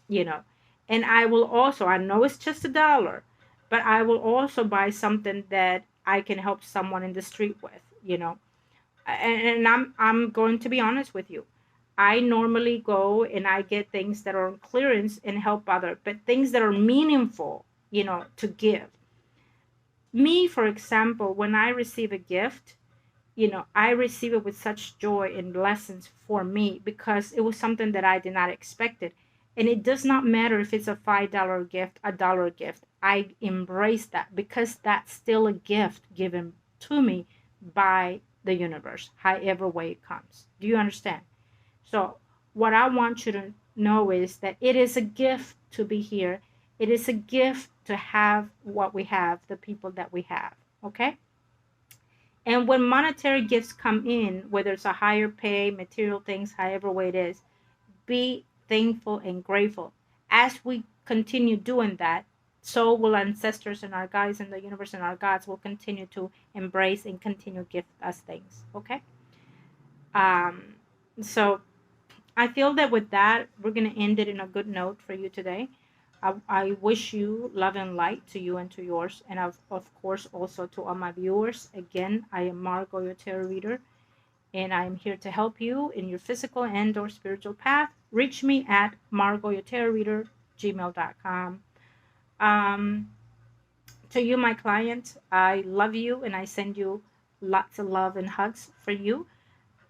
you know. And I will also, I know it's just $1, but I will also buy something that I can help someone in the street with. And I'm going to be honest with you. I normally go and I get things that are on clearance and help other, but things that are meaningful, to give. Me, for example, when I receive a gift, I receive it with such joy and blessings for me because it was something that I did not expect it. And it does not matter if it's a $5 gift, $1 gift. I embrace that because that's still a gift given to me by the universe, however way it comes. Do you understand? So what I want you to know is that it is a gift to be here. It is a gift to have what we have, the people that we have. Okay? And when monetary gifts come in, whether it's a higher pay, material things, however way it is, be thankful and grateful. As we continue doing that, so will ancestors and our guides in the universe and our gods will continue to embrace and continue to give us things. Okay? So I feel that with that, we're going to end it in a good note for you today. I wish you love and light to you and to yours, and of course also to all my viewers. Again, I am Margot, your tarot reader, and I am here to help you in your physical and or spiritual path. Reach me at margoyourtarotreader@gmail.com. To you, my client, I love you, and I send you lots of love and hugs for you.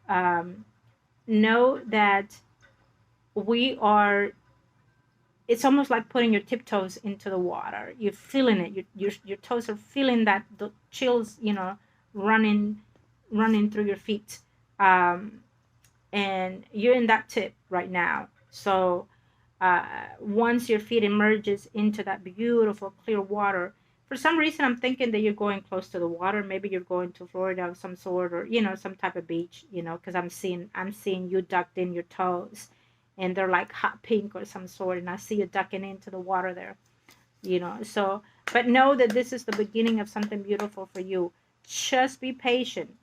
Know that we are, it's almost like putting your tiptoes into the water. You're feeling it. Your toes are feeling that, the chills, running running through your feet. And you're in that tip right now. So once your feet emerges into that beautiful clear water, for some reason I'm thinking that you're going close to the water. Maybe you're going to Florida of some sort, or some type of beach, because I'm seeing you ducked in your toes, and they're like hot pink or some sort, and I see you ducking into the water there. So, but know that this is the beginning of something beautiful for you. Just be patient.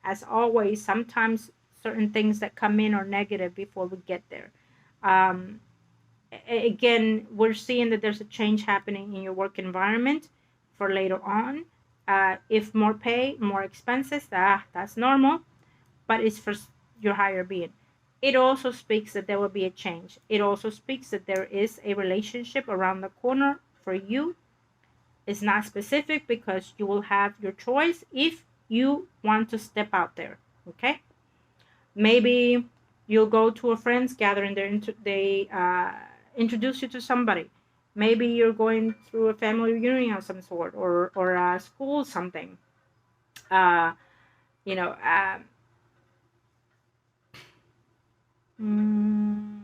As always, sometimes certain things that come in are negative before we get there. um, Again, we're seeing that there's a change happening in your work environment for later on. If more pay, more expenses, that's normal, but it's for your higher being. It also speaks that there will be a change. It also speaks that there is a relationship around the corner for you. It's not specific because you will have your choice if you want to step out there. Okay? Maybe you'll go to a friend's gathering. They introduce you to somebody. Maybe you're going through a family reunion of some sort, or a school something. Uh, you know, uh, mm,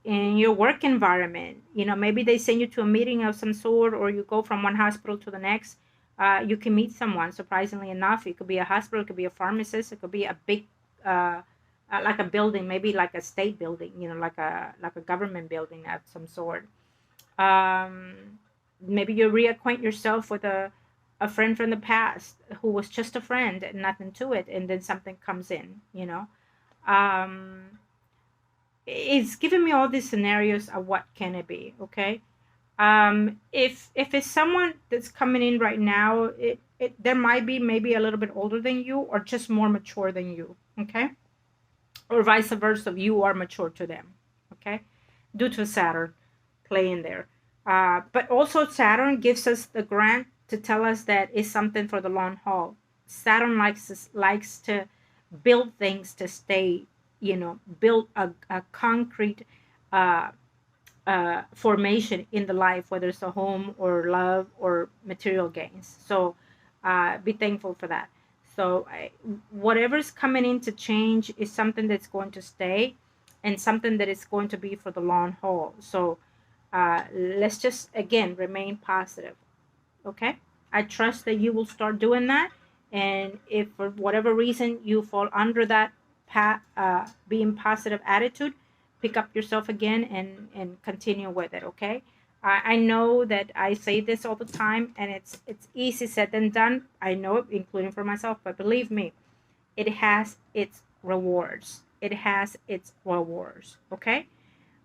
in your work environment. Maybe they send you to a meeting of some sort, or you go from one hospital to the next. You can meet someone. Surprisingly enough, it could be a hospital, it could be a pharmacist, it could be a big, uh, like a building, maybe like a state building. Like a government building of some sort. Um, Maybe you reacquaint yourself with a friend from the past who was just a friend and nothing to it, and then something comes in. It's giving me all these scenarios of what can it be. Okay. If it's someone that's coming in right now, it there might be maybe a little bit older than you, or just more mature than you. Okay. Or vice versa, you are mature to them. Okay. Due to Saturn playing there. But also Saturn gives us the grant to tell us that it's something for the long haul. Saturn likes to build things to stay, build a concrete uh, formation in the life, whether it's a home or love or material gains. So be thankful for that. So whatever's coming in to change is something that's going to stay, and something that is going to be for the long haul. So let's just again remain positive. Okay. I trust that you will start doing that. And if for whatever reason you fall under that being positive attitude, pick up yourself again and continue with it. Okay. I know that I say this all the time, and it's easy said than done. I know it, including for myself, but believe me, it has its rewards. It has its rewards. Okay.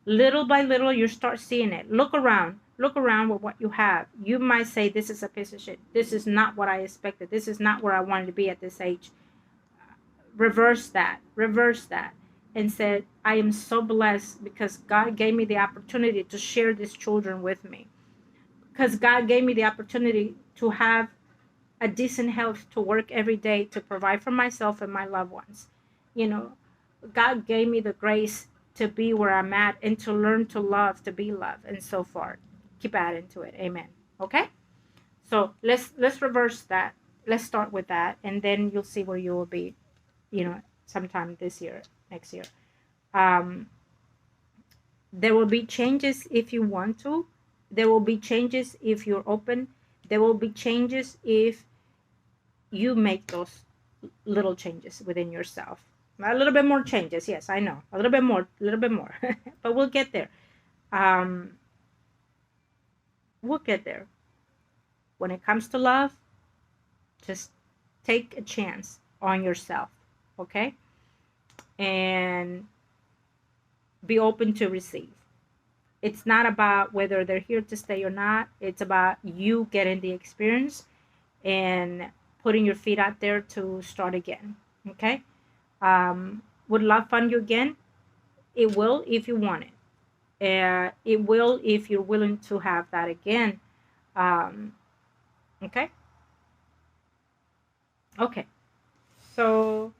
Little by little, you start seeing it. Look around with what you have. You might say, this is a piece of shit. This is not what I expected. This is not where I wanted to be at this age. Reverse that, and said, I am so blessed because God gave me the opportunity to share these children with me, because God gave me the opportunity to have a decent health, to work every day, to provide for myself and my loved ones. You know, God gave me the grace to be where I'm at, and to learn to love, to be loved, and so forth. Keep adding to it. Amen. Okay? So let's reverse that. Let's start with that, and then you'll see where you will be, sometime this year, next year. Um, there will be changes if you want to. There will be changes if you're open. There will be changes if you make those little changes within yourself. A little bit more changes, yes, I know. A little bit more. But we'll get there. Um, we'll get there. When it comes to love, just take a chance on yourself, okay? And be open to receive. It's not about whether they're here to stay or not. It's about you getting the experience and putting your feet out there to start again, okay? Would love fund you again? It will if you want it. It will if you're willing to have that again. Um, okay? Okay. So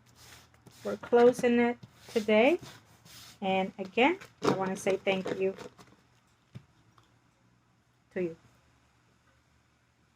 we're closing it today. And again, I want to say thank you to you.